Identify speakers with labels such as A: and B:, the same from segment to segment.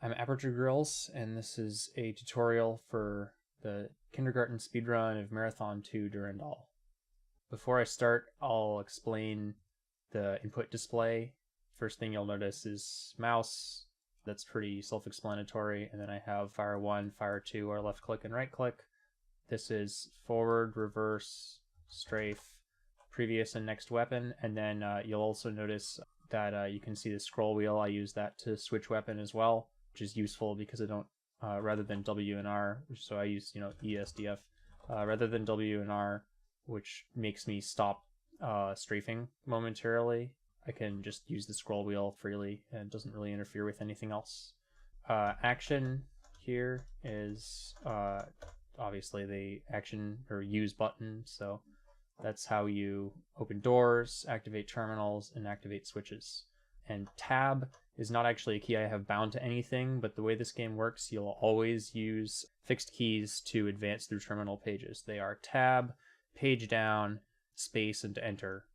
A: I'm Aperture Grills, and this is a tutorial for the kindergarten speedrun of Marathon 2 Durandal. Before I start, I'll explain the input display. First thing you'll notice is mouse. That's pretty self-explanatory. And then I have fire 1, fire 2 are left click and right click. This is forward, reverse, strafe, previous and next weapon. And then you'll also notice that you can see the scroll wheel. I use that to switch weapon as well, which is useful because I don't, rather than W and R, so I use, ESDF, rather than W and R, which makes me stop strafing momentarily. I can just use the scroll wheel freely, and it doesn't really interfere with anything else. Action here is obviously the action or use button, so that's how you open doors, activate terminals, and activate switches. And tab is not actually a key I have bound to anything, but the way this game works, you'll always use fixed keys to advance through terminal pages. They are tab, page down, space, and enter.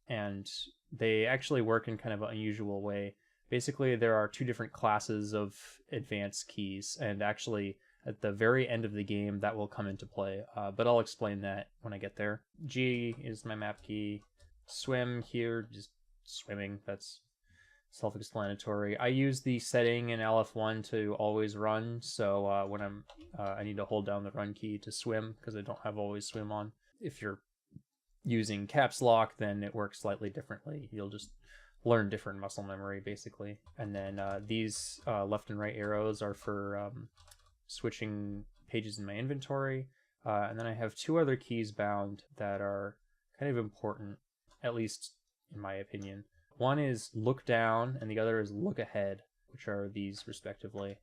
A: And they actually work in kind of an unusual way. Basically, there are two different classes of advance keys, and actually at the very end of the game that will come into play, but I'll explain that when I get there. G is my map key. Swim here, just swimming, that's self-explanatory. I use the setting in LF1 to always run, so when I need to hold down the run key to swim, because I don't have always swim on. If you're using caps lock, then it works slightly differently. You'll just learn different muscle memory, basically. And then these left and right arrows are for switching pages in my inventory. And then I have two other keys bound that are kind of important, at least in my opinion. One is look down and the other is look ahead, which are these respectively.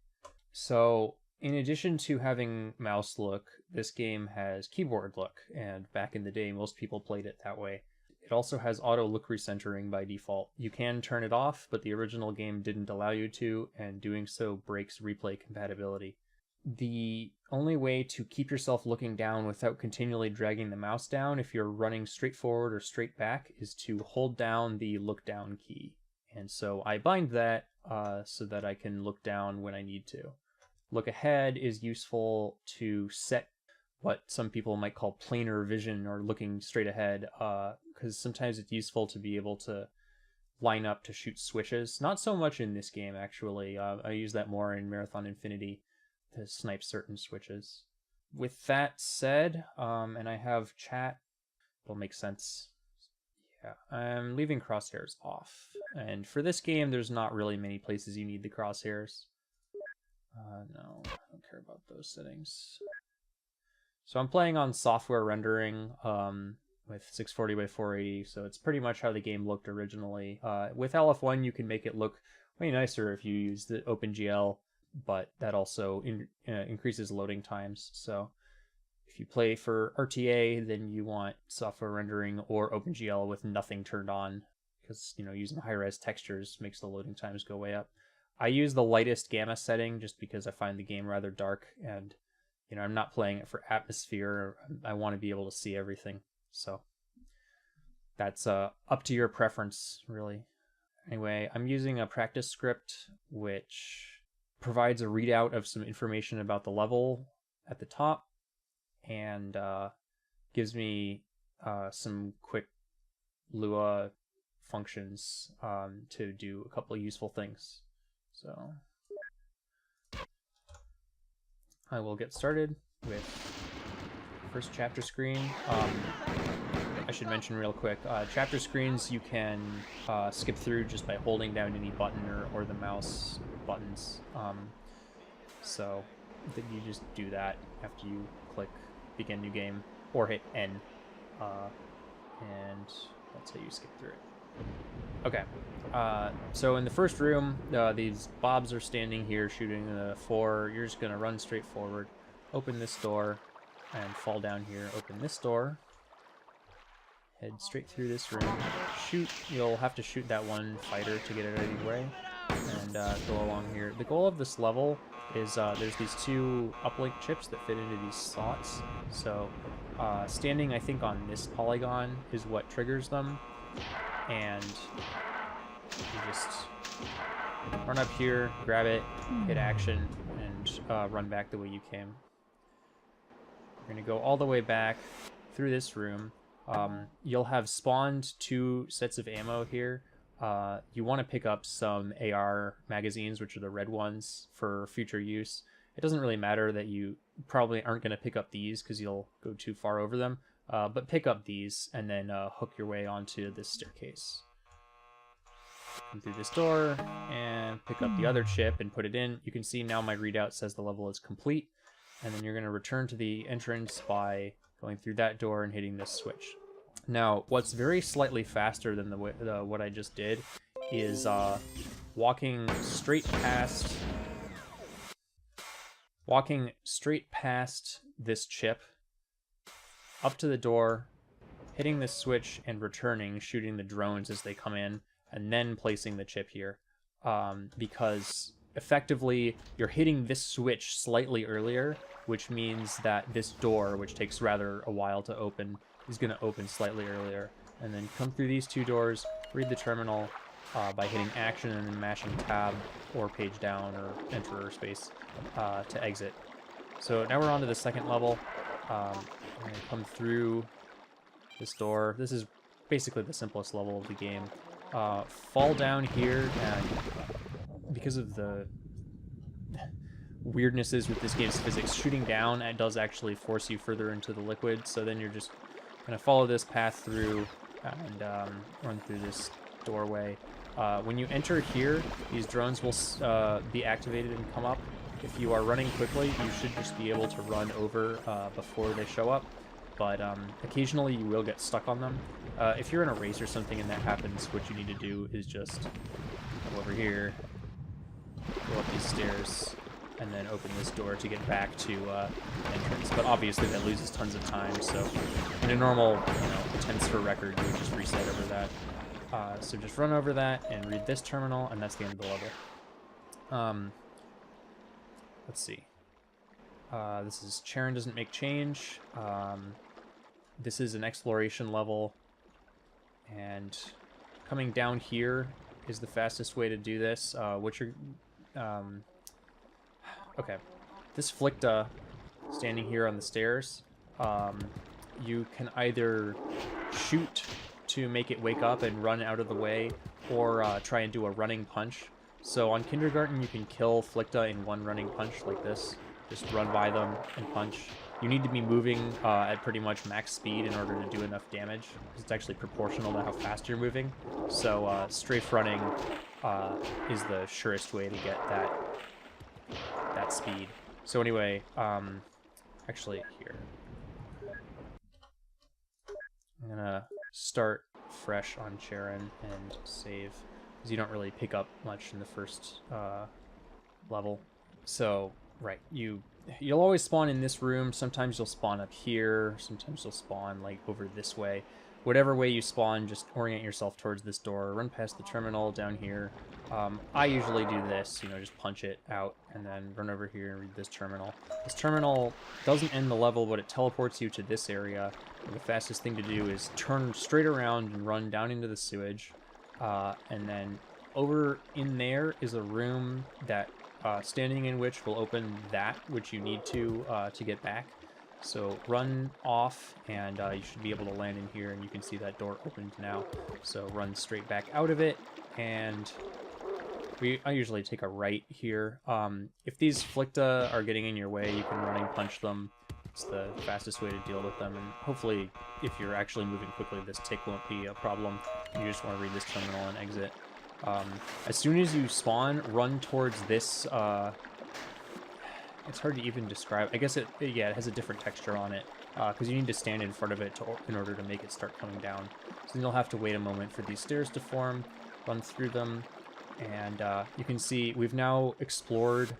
A: So in addition to having mouse look, this game has keyboard look, and back in the day most people played it that way. It also has auto look recentering by default. You can turn it off, but the original game didn't allow you to, and doing so breaks replay compatibility. The only way to keep yourself looking down without continually dragging the mouse down if you're running straight forward or straight back is to hold down the look down key. And so I bind that so that I can look down when I need to. Look ahead is useful to set what some people might call planar vision, or looking straight ahead, because sometimes it's useful to be able to line up to shoot switches. Not so much in this game, actually. I use that more in Marathon Infinity to snipe certain switches. With that said, and I have chat, it'll make sense. Yeah, I'm leaving crosshairs off. And for this game, there's not really many places you need the crosshairs. No, I don't care about those settings. So I'm playing on software rendering with 640 by 480, so it's pretty much how the game looked originally. With LF1, you can make it look way nicer if you use the OpenGL, but that also increases loading times. So if you play for RTA, then you want software rendering or OpenGL with nothing turned on, because using high-res textures makes the loading times go way up. I use the lightest gamma setting just because I find the game rather dark, and I'm not playing it for atmosphere. I want to be able to see everything. So that's up to your preference, really. Anyway, I'm using a practice script which provides a readout of some information about the level at the top, and gives me some quick Lua functions to do a couple of useful things. So I will get started with the first chapter screen. I should mention real quick, chapter screens you can skip through just by holding down any button or the mouse buttons. So that you just do that after you click begin new game or hit N, and that's how you skip through it. Okay, so in the first room, these bobs are standing here shooting the 4. You're just gonna run straight forward, open this door, and fall down here. Open this door, head straight through this room, shoot. You'll have to shoot that one fighter to get it out of your way, and go along here. The goal of this level is there's these 2 uplink chips that fit into these slots. So standing, I think, on this polygon is what triggers them, and you just run up here, grab it, hit action, and run back the way you came. We're going to go all the way back through this room. You'll have spawned 2 sets of ammo here. You want to pick up some AR magazines, which are the red ones, for future use. It doesn't really matter that you probably aren't going to pick up these because you'll go too far over them. But pick up these and then hook your way onto this staircase. Come through this door and pick up the other chip and put it in. You can see now my readout says the level is complete. And then you're going to return to the entrance by going through that door and hitting this switch. Now, what's very slightly faster than what I just did is walking straight past this chip, up to the door, hitting this switch and returning, shooting the drones as they come in, and then placing the chip here. Because effectively, you're hitting this switch slightly earlier, which means that this door, which takes rather a while to open, is going to open slightly earlier. And then come through these 2 doors, read the terminal by hitting action and then mashing tab or page down or enter or space to exit. So now we're on to the second level. We're going to come through this door. This is basically the simplest level of the game. Fall down here, and because of the weirdnesses with this game's physics, shooting down, it does actually force you further into the liquid, so then you're just going to follow this path through and run through this doorway. When you enter here, these drones will be activated and come up. If you are running quickly, you should just be able to run over before they show up, but occasionally you will get stuck on them. If you're in a race or something and that happens, what you need to do is just come over here, go up these stairs, and then open this door to get back to entrance. But obviously that loses tons of time, so in a normal, tense for record, you would just reset over that. So just run over that and read this terminal, and that's the end of the level. Let's see. This is Charon doesn't make change. This is an exploration level, and coming down here is the fastest way to do this, which are... okay, this Flicta standing here on the stairs, you can either shoot to make it wake up and run out of the way, or try and do a running punch. So on Kindergarten, you can kill Flicta in one running punch like this. Just run by them and punch. You need to be moving at pretty much max speed in order to do enough damage. It's actually proportional to how fast you're moving. So strafe running is the surest way to get that speed. So anyway, actually here. I'm gonna start fresh on Charon and save, because you don't really pick up much in the first level. So, right, you'll always spawn in this room. Sometimes you'll spawn up here. Sometimes you'll spawn like over this way. Whatever way you spawn, just orient yourself towards this door. Run past the terminal down here. I usually do this, just punch it out and then run over here and read this terminal. This terminal doesn't end the level, but it teleports you to this area. And the fastest thing to do is turn straight around and run down into the sewage. And then over in there is a room that standing in which will open that which you need to get back. So run off, and you should be able to land in here, and you can see that door opened now. So run straight back out of it, and I usually take a right here. If these Flicta are getting in your way, you can running punch them. It's the fastest way to deal with them, and hopefully if you're actually moving quickly, this tick won't be a problem. You just want to read this terminal and exit. As soon as you spawn, run towards this, it's hard to even describe. I guess it has a different texture on it, because you need to stand in front of it in order to make it start coming down. So then you'll have to wait a moment for these stairs to form, run through them, and you can see we've now explored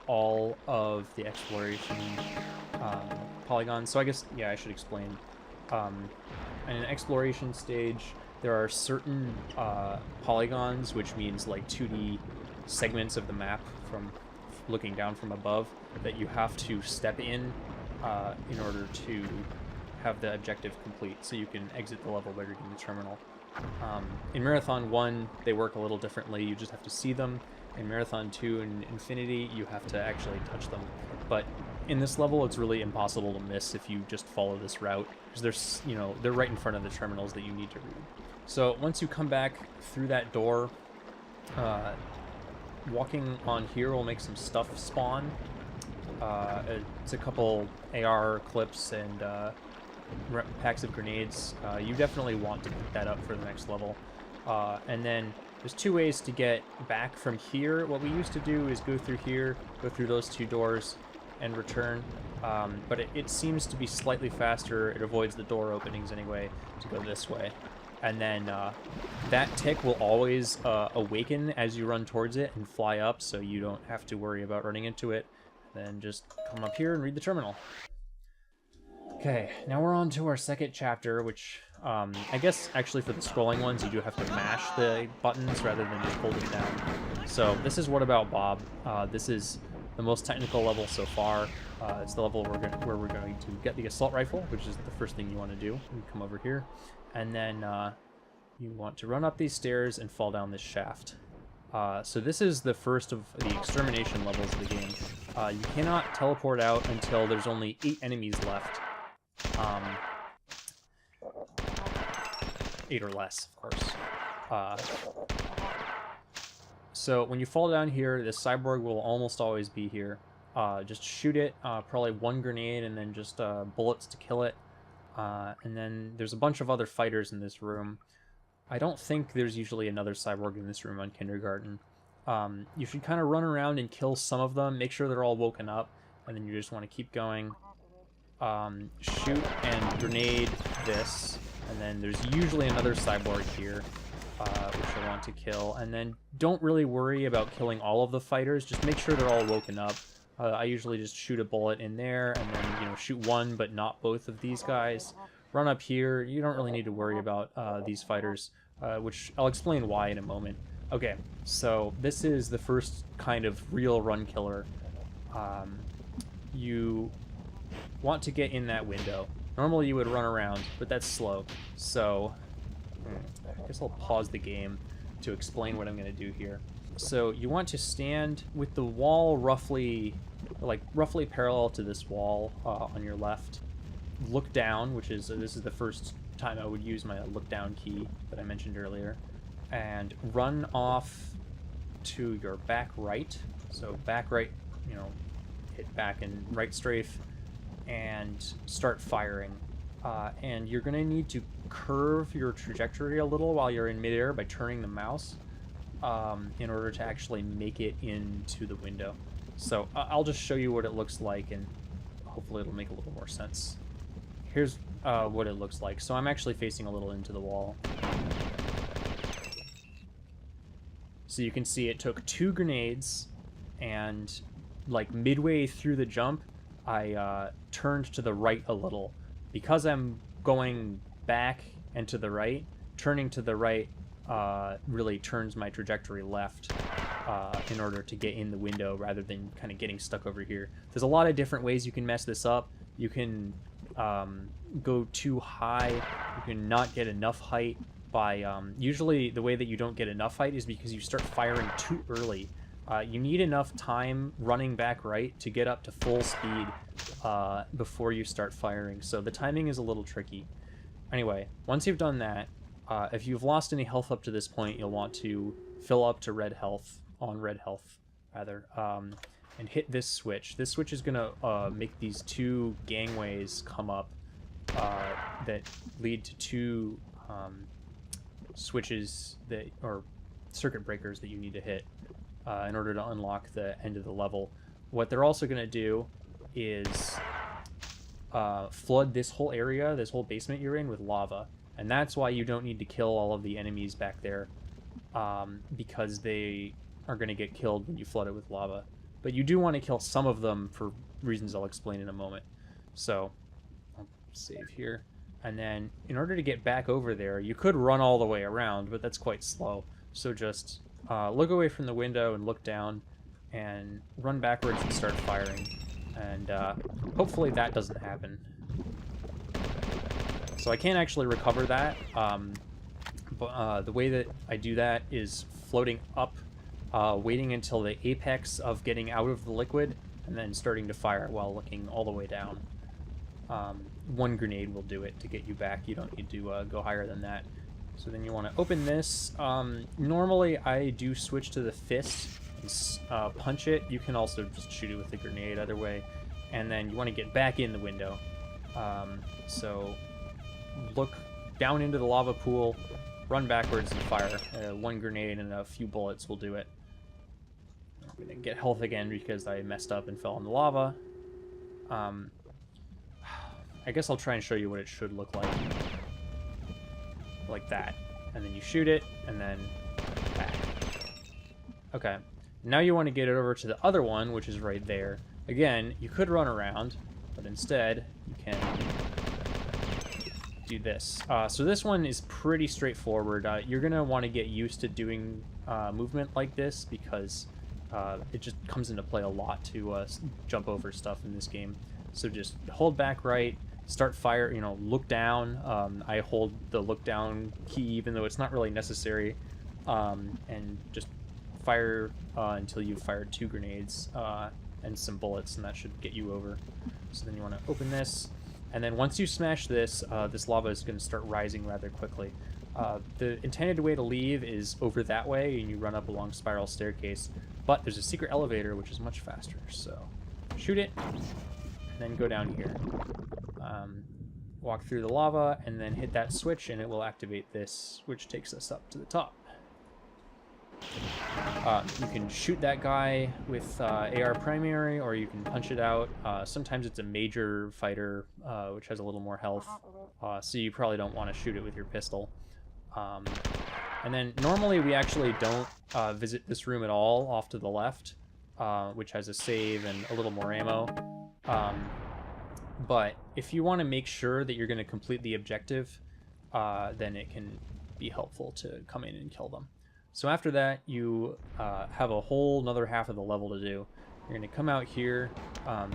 A: all of the exploration polygons. So I guess, I should explain. In an exploration stage, there are certain polygons, which means like 2D segments of the map from looking down from above, that you have to step in order to have the objective complete, so you can exit the level by reading the terminal. In Marathon 1, they work a little differently. You just have to see them, In Marathon 2 and Infinity, you have to actually touch them. But in this level, it's really impossible to miss if you just follow this route, because there's, you know, they're right in front of the terminals that you need to read. So once you come back through that door, walking on here will make some stuff spawn. It's a couple AR clips and packs of grenades. You definitely want to pick that up for the next level. And then there's two ways to get back from here. What we used to do is go through here, go through those two doors, and return. But it seems to be slightly faster. It avoids the door openings anyway to go this way. And then that tick will always awaken as you run towards it and fly up, so you don't have to worry about running into it. Then just come up here and read the terminal. Okay, now we're on to our second chapter, which I guess actually for the scrolling ones you do have to mash the buttons rather than just hold it down. So this is What About Bob. This is the most technical level so far. It's the level where we're going to get the assault rifle, which is the first thing you want to do. You come over here, and then you want to run up these stairs and fall down this shaft. So this is the first of the extermination levels of the game. You cannot teleport out until there's only 8 enemies left. 8 or less, of course. So when you fall down here, the cyborg will almost always be here. Just shoot it, probably one grenade and then just bullets to kill it. And then there's a bunch of other fighters in this room. I don't think there's usually another cyborg in this room on Kindergarten. You should kind of run around and kill some of them, make sure they're all woken up, and then you just want to keep going. Shoot and grenade this, and then there's usually another cyborg here, which you'll want to kill. And then don't really worry about killing all of the fighters, just make sure they're all woken up. I usually just shoot a bullet in there, and then, you know, shoot one but not both of these guys. Run up here. You don't really need to worry about these fighters, which I'll explain why in a moment. Okay, so this is the first kind of real run killer. You want to get in that window. Normally you would run around, but that's slow. So I guess I'll pause the game to explain what I'm going to do here. So you want to stand with the wall roughly parallel to this wall on your left. Look down, which is, this is the first time I would use my look down key that I mentioned earlier, and run off to your back right. So back right, you know, hit back and right strafe and start firing. And you're going to need to curve your trajectory a little while you're in midair by turning the mouse in order to actually make it into the window. So I'll just show you what it looks like, and hopefully it'll make a little more sense. Here's what it looks like. So I'm actually facing a little into the wall. So you can see it took 2 grenades, and like midway through the jump, I turned to the right a little. Because I'm going back and to the right, turning to the right really turns my trajectory left in order to get in the window rather than kind of getting stuck over here. There's a lot of different ways you can mess this up. You can go too high. You can not get enough height by... usually the way that you don't get enough height is because you start firing too early. You need enough time running back right to get up to full speed before you start firing. So the timing is a little tricky. Anyway, once you've done that, if you've lost any health up to this point, you'll want to fill up to red health, and hit this switch. This switch is going to make these 2 gangways come up that lead to 2 switches or circuit breakers that you need to hit in order to unlock the end of the level. What they're also going to do is flood this whole area, this whole basement you're in, with lava. And that's why you don't need to kill all of the enemies back there, because they are going to get killed when you flood it with lava. But you do want to kill some of them for reasons I'll explain in a moment. So I'll save here. And then in order to get back over there, you could run all the way around, but that's quite slow. So just look away from the window and look down and run backwards and start firing. And hopefully that doesn't happen. So I can't actually recover that, but the way that I do that is floating up waiting until the apex of getting out of the liquid, and then starting to fire while looking all the way down. One grenade will do it to get you back. You don't need to go higher than that. So then you want to open this. Normally I do switch to the fist and punch it. You can also just shoot it with a grenade, either way. And then you want to get back in the window. So look down into the lava pool, run backwards and fire. One grenade and a few bullets will do it. I'm going to get health again because I messed up and fell in the lava. I guess I'll try and show you what it should look like. Like that. And then you shoot it, and then back. Okay. Now you want to get it over to the other one, which is right there. Again, you could run around, but instead you can do this. So this one is pretty straightforward. You're going to want to get used to doing movement like this because it just comes into play a lot to jump over stuff in this game. So just hold back right, start fire, look down. I hold the look down key even though it's not really necessary, and just fire until you've fired 2 grenades and some bullets, and that should get you over. So then you want to open this, and then once you smash this, this lava is going to start rising rather quickly. The intended way to leave is over that way, and you run up a long spiral staircase, but there's a secret elevator which is much faster, so shoot it, and then go down here. Walk through the lava, and then hit that switch, and it will activate this, which takes us up to the top. You can shoot that guy with AR primary, or you can punch it out. Sometimes it's a major fighter, which has a little more health, so you probably don't want to shoot it with your pistol. And then normally we actually don't visit this room at all off to the left, which has a save and a little more ammo. But if you want to make sure that you're going to complete the objective, then it can be helpful to come in and kill them. So after that, you have a whole another half of the level to do. You're going to come out here.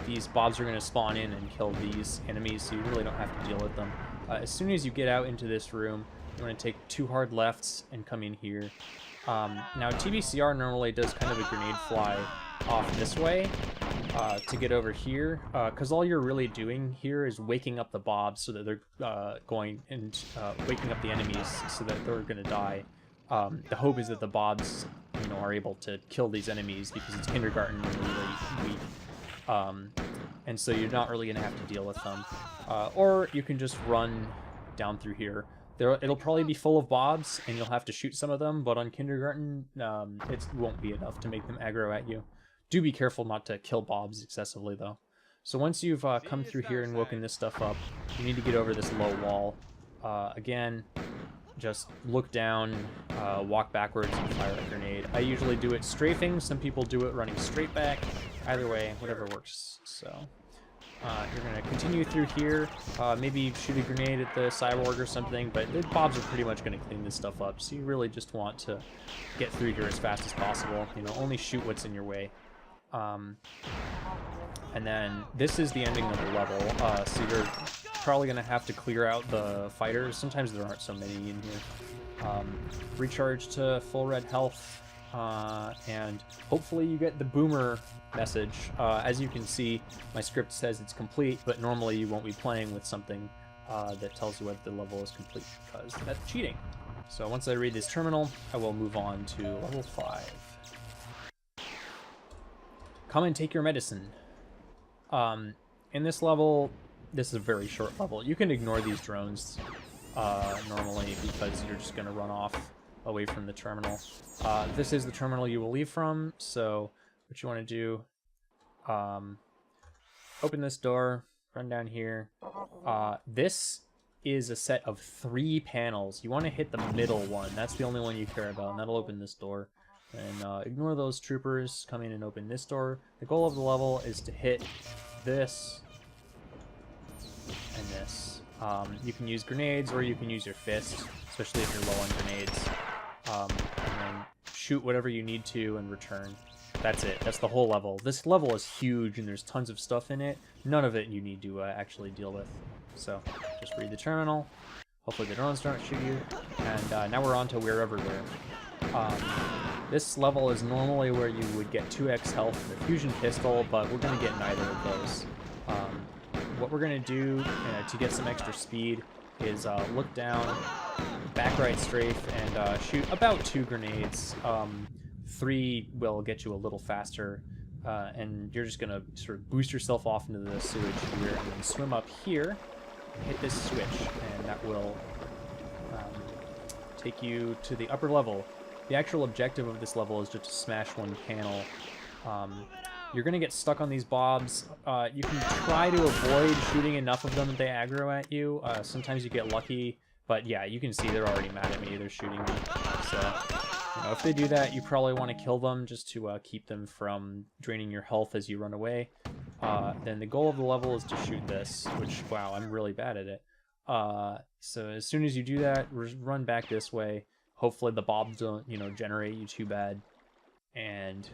A: These bobs are going to spawn in and kill these enemies, so you really don't have to deal with them. As soon as you get out into this room, you want to take 2 hard lefts and come in here. Now TBCR normally does kind of a grenade fly off this way to get over here, because all you're really doing here is waking up the bobs so that they're going and waking up the enemies so that they're going to die. The hope is that the bobs, are able to kill these enemies because it's kindergarten and they're really weak. And so you're not really going to have to deal with them. Or you can just run down through here. It'll probably be full of bobs, and you'll have to shoot some of them, but on kindergarten, it won't be enough to make them aggro at you. Do be careful not to kill bobs excessively, though. So once you've come through here and woken this stuff up, you need to get over this low wall. Again, just look down, walk backwards, and fire a grenade. I usually do it strafing. Some people do it running straight back. Either way, whatever works. So you're going to continue through here, maybe shoot a grenade at the cyborg or something, but the bobs are pretty much going to clean this stuff up, so you really just want to get through here as fast as possible. Only shoot what's in your way. And then this is the ending of the level, so you're probably going to have to clear out the fighters. Sometimes there aren't so many in here. Recharge to full red health, and hopefully you get the boomer message. As you can see, my script says it's complete, but normally you won't be playing with something that tells you whether the level is complete, because that's cheating. So once I read this terminal, I will move on to level 5. Come and take your medicine. In this level, this is a very short level. You can ignore these drones normally because you're just going to run off away from the terminal. This is the terminal you will leave from, so what you want to do, open this door, run down here. This is a set of 3 panels. You want to hit the middle one. That's the only one you care about, and that'll open this door. And ignore those troopers. Come in and open this door. The goal of the level is to hit this and this. You can use grenades or you can use your fist, especially if you're low on grenades. And then shoot whatever you need to and return. That's it. That's the whole level. This level is huge and there's tons of stuff in it. None of it you need to actually deal with. So just read the terminal. Hopefully the drones don't shoot you. And now we're on to wherever we're. This level is normally where you would get 2x health with a fusion pistol, but we're going to get neither of those. What we're going to do to get some extra speed is look down, back right strafe, and shoot about 2 grenades. 3 will get you a little faster, and you're just going to sort of boost yourself off into the sewage here, and then swim up here, hit this switch, and that will take you to the upper level. The actual objective of this level is just to smash one panel. You're going to get stuck on these bobs. You can try to avoid shooting enough of them that they aggro at you. Sometimes you get lucky, but yeah, you can see they're already mad at me. They're shooting me. So, if they do that, you probably want to kill them just to keep them from draining your health as you run away. Then the goal of the level is to shoot this, which, wow, I'm really bad at it. So as soon as you do that, run back this way. Hopefully the bobs don't, generate you too bad. And,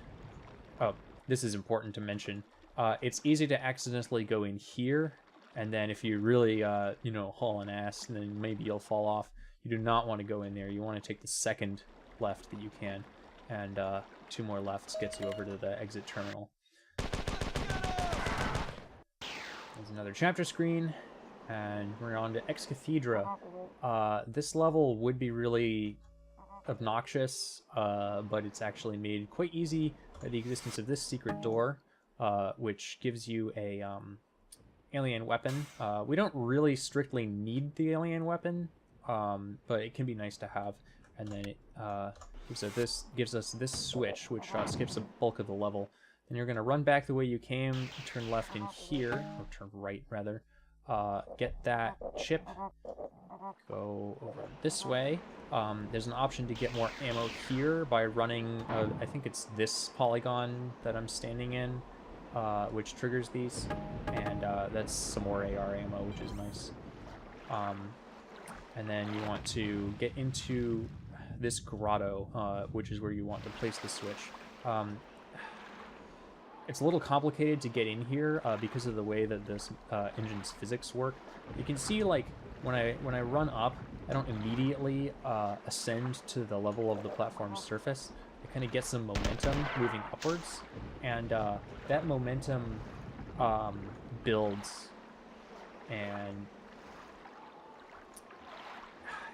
A: oh, this is important to mention. It's easy to accidentally go in here, and then if you really, haul an ass, then maybe you'll fall off. You do not want to go in there. You want to take the second left that you can, and 2 more lefts gets you over to the exit terminal. There's another chapter screen, and we're on to Ex Cathedra. This level would be really obnoxious, but it's actually made quite easy by the existence of this secret door, which gives you a alien weapon. We don't really strictly need the alien weapon, but it can be nice to have. And then it gives us this switch, which skips a bulk of the level. Then you're going to run back the way you came, turn left in here, or turn right rather. Get that chip, go over this way. There's an option to get more ammo here by running, I think it's this polygon that I'm standing in, which triggers these, and that's some more AR ammo, which is nice. And then you want to get into this grotto, which is where you want to place the switch. It's a little complicated to get in here because of the way that this engine's physics work. You can see, like, when I run up, I don't immediately ascend to the level of the platform's surface. It kind of gets some momentum moving upwards, and that momentum builds, and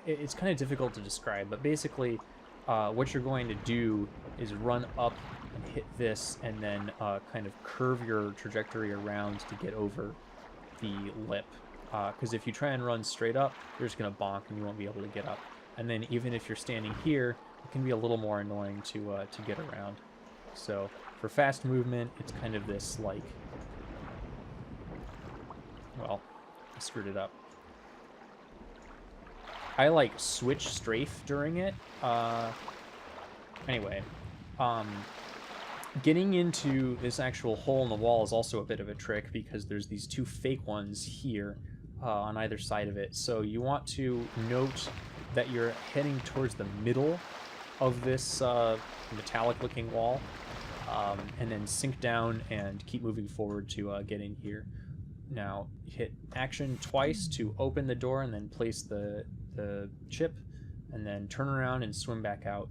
A: it's kind of difficult to describe, but basically what you're going to do is run up and hit this, and then kind of curve your trajectory around to get over the lip. Because if you try and run straight up, you're just going to bonk and you won't be able to get up. And then even if you're standing here, it can be a little more annoying to get around. So for fast movement, it's kind of this, like... Well, I screwed it up. I, like, switch strafe during it. Anyway, getting into this actual hole in the wall is also a bit of a trick because there's these 2 fake ones here on either side of it. So you want to note that you're heading towards the middle of this metallic-looking wall, and then sink down and keep moving forward to get in here. Now, hit action twice to open the door and then place the chip, and then turn around and swim back out.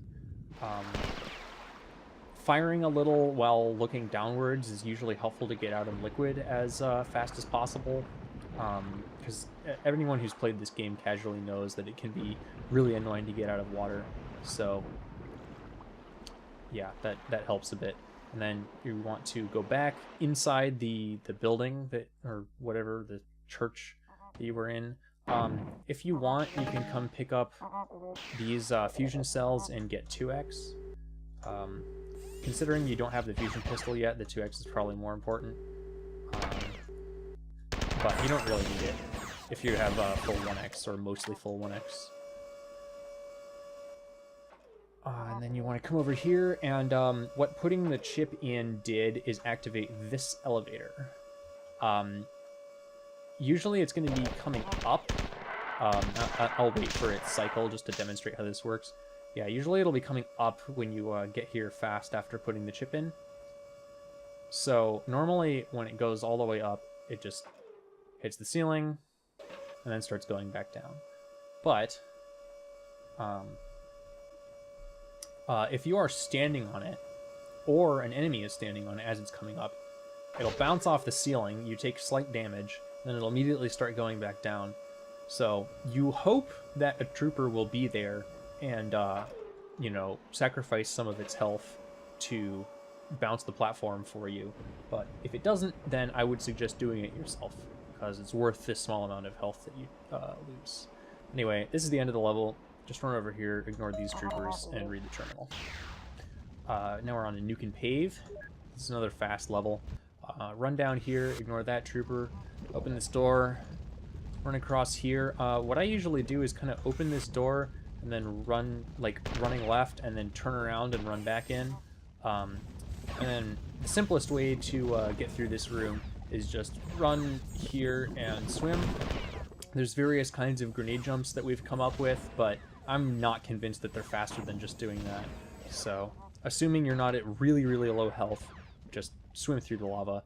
A: Firing a little while looking downwards is usually helpful to get out of liquid as fast as possible, because everyone who's played this game casually knows that it can be really annoying to get out of water. So yeah, that helps a bit. And then you want to go back inside the building that, or whatever, the church that you were in. If you want, you can come pick up these fusion cells and get 2x. Considering you don't have the fusion pistol yet, the 2x is probably more important. But you don't really need it if you have full 1x, or mostly full 1x. And then you want to come over here, and what putting the chip in did is activate this elevator. Usually it's going to be coming up. I'll wait for its cycle just to demonstrate how this works. Yeah, usually it'll be coming up when you get here fast after putting the chip in. So normally when it goes all the way up, it just hits the ceiling and then starts going back down. But If you are standing on it, or an enemy is standing on it as it's coming up, it'll bounce off the ceiling, you take slight damage, then it'll immediately start going back down. So you hope that a trooper will be there and, you know, sacrifice some of its health to bounce the platform for you. But if it doesn't, then I would suggest doing it yourself, because it's worth this small amount of health that you lose. Anyway, this is the end of the level. Just run over here, ignore these troopers, and read the terminal. Now we're on a Nuke and Pave. This is another fast level. Run down here, ignore that trooper, open this door, run across here. What I usually do is kind of open this door and then run, like running left, and then turn around and run back in. And then the simplest way to get through this room is just run here and swim. There's various kinds of grenade jumps that we've come up with, but I'm not convinced that they're faster than just doing that. So, assuming you're not at really, really low health, just swim through the lava.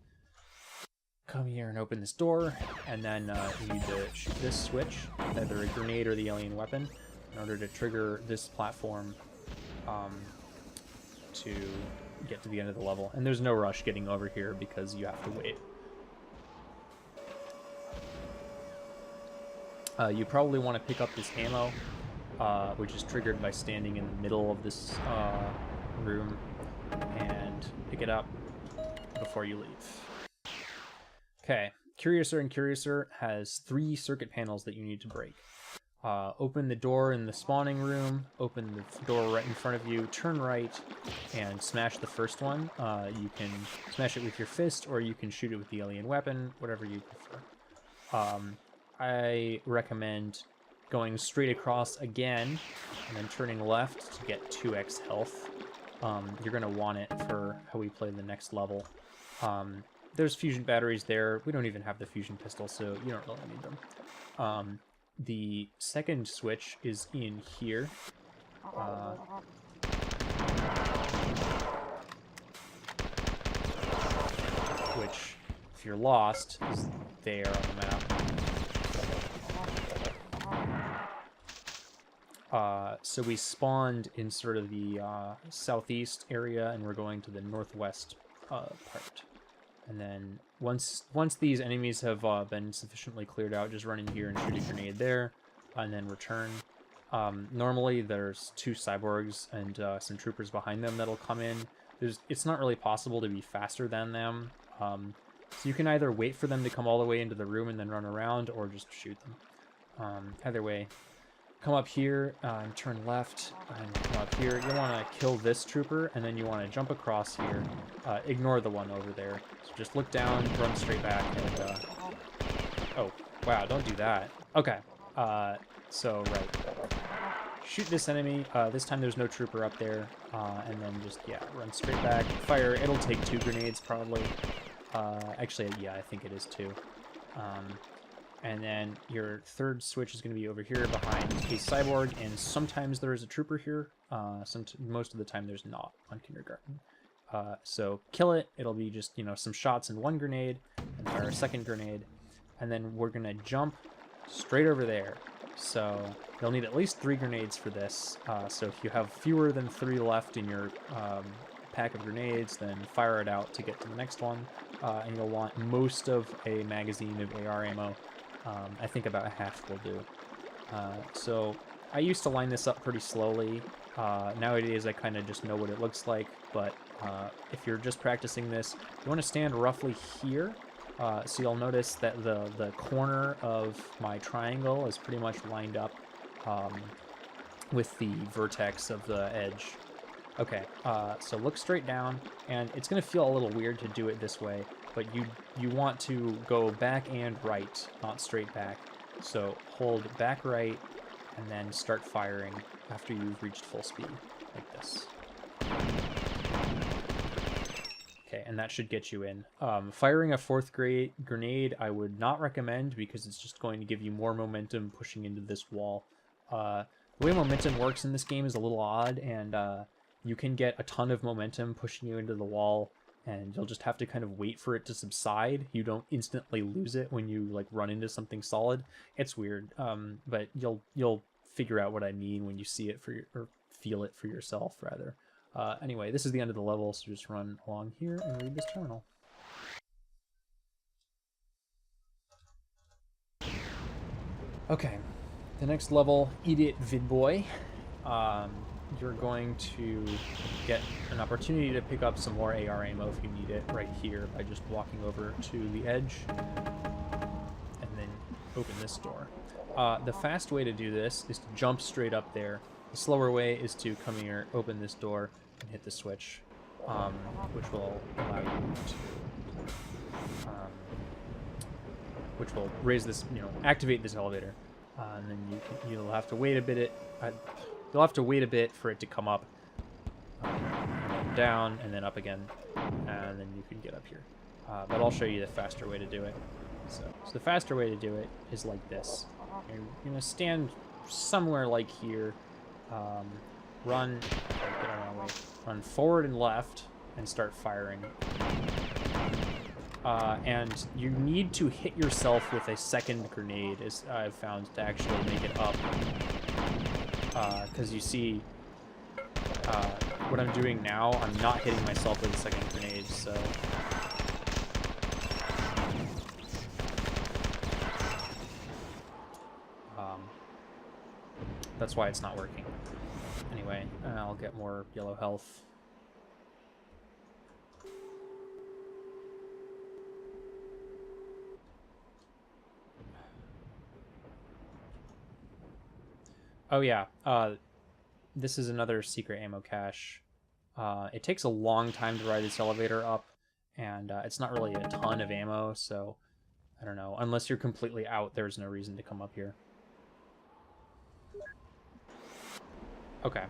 A: Come here and open this door, and then you need to shoot this switch, either a grenade or the alien weapon, in order to trigger this platform to get to the end of the level. And there's no rush getting over here because you have to wait. You probably want to pick up this ammo, which is triggered by standing in the middle of this room, and pick it up before you leave. Okay, Curiouser and Curiouser has 3 circuit panels that you need to break. Open the door in the spawning room, open the door right in front of you, turn right, and smash the first one. You can smash it with your fist, or you can shoot it with the alien weapon, whatever you prefer. I recommend going straight across again, and then turning left to get 2x health. You're going to want it for how we play the next level. There's fusion batteries there. We don't even have the fusion pistol, so you don't really need them. The second switch is in here. Which, if you're lost, is there on the map. So we spawned in sort of the southeast area, and we're going to the northwest part. And then once these enemies have been sufficiently cleared out, just run in here and shoot a grenade there, and then return. Normally there's 2 cyborgs and some troopers behind them that'll come in. It's not really possible to be faster than them. So you can either wait for them to come all the way into the room and then run around, or just shoot them. Either way. Come up here and turn left, and come up here. You want to kill this trooper, and then you want to jump across here. Ignore the one over there. So just look down, run straight back, and... Oh, wow, don't do that. Okay, so, right. Shoot this enemy. This time there's no trooper up there. And then just, yeah, run straight back. Fire. It'll take 2 grenades, probably. Actually, yeah, I think it is 2. And then your third switch is going to be over here behind a cyborg, and sometimes there is a trooper here. Most of the time there's not on Kindergarten. So kill it. It'll be just, you know, some shots and 1 grenade, and fire a second grenade. And then we're going to jump straight over there. So you'll need at least 3 grenades for this. So if you have fewer than 3 left in your pack of grenades, then fire it out to get to the next one. And you'll want most of a magazine of AR ammo. I think about half will do. So I used to line this up pretty slowly. Nowadays I kind of just know what it looks like, but if you're just practicing this, you want to stand roughly here. So you'll notice that the corner of my triangle is pretty much lined up with the vertex of the edge. Okay, so look straight down, and it's going to feel a little weird to do it this way, but you want to go back and right, not straight back. So hold back right, and then start firing after you've reached full speed, like this. Okay, and that should get you in. Firing a 4th grade grenade I would not recommend, because it's just going to give you more momentum pushing into this wall. The way momentum works in this game is a little odd, and you can get a ton of momentum pushing you into the wall, and you'll just have to kind of wait for it to subside. You don't instantly lose it when you like run into something solid. It's weird, but you'll figure out what I mean when you see it or feel it for yourself, rather. Anyway, this is the end of the level, so just run along here and read this terminal. Okay, the next level, Idiot Vidboy. You're going to get an opportunity to pick up some more AR ammo if you need it right here by just walking over to the edge and then open this door. The fast way to do this is to jump straight up there. The slower way is to come here, open this door, and hit the switch, which will allow you to, which will raise this, activate this elevator, and then you'll have to wait a bit. You'll have to wait a bit for it to come up, and then down, and then up again, and then you can get up here. But I'll show you the faster way to do it. So the faster way to do it is like this. You're gonna stand somewhere like here, run forward and left, and start firing. And you need to hit yourself with a second grenade, as I've found, to actually make it up. Because you see, what I'm doing now, I'm not hitting myself with a second grenade, so... that's why it's not working. Anyway, I'll get more yellow health. Oh yeah, this is another secret ammo cache. It takes a long time to ride this elevator up, and it's not really a ton of ammo, so I don't know. Unless you're completely out, there's no reason to come up here. Okay.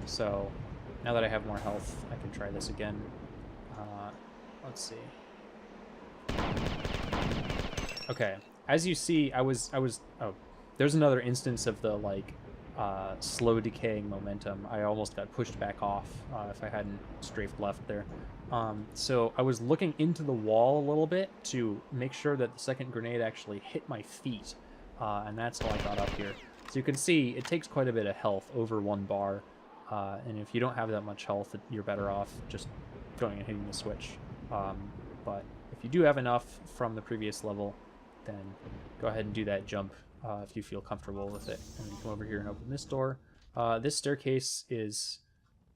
A: So, now that I have more health, I can try this again. Let's see. Okay, as you see, oh, there's another instance of the, slow decaying momentum. I almost got pushed back off if I hadn't strafed left there. So I was looking into the wall a little bit to make sure that the second grenade actually hit my feet, and that's how I got up here. So you can see it takes quite a bit of health, over 1 bar, and if you don't have that much health, you're better off just going and hitting the switch. But if you do have enough from the previous level, then go ahead and do that jump if you feel comfortable with it. And then come over here and open this door. This staircase is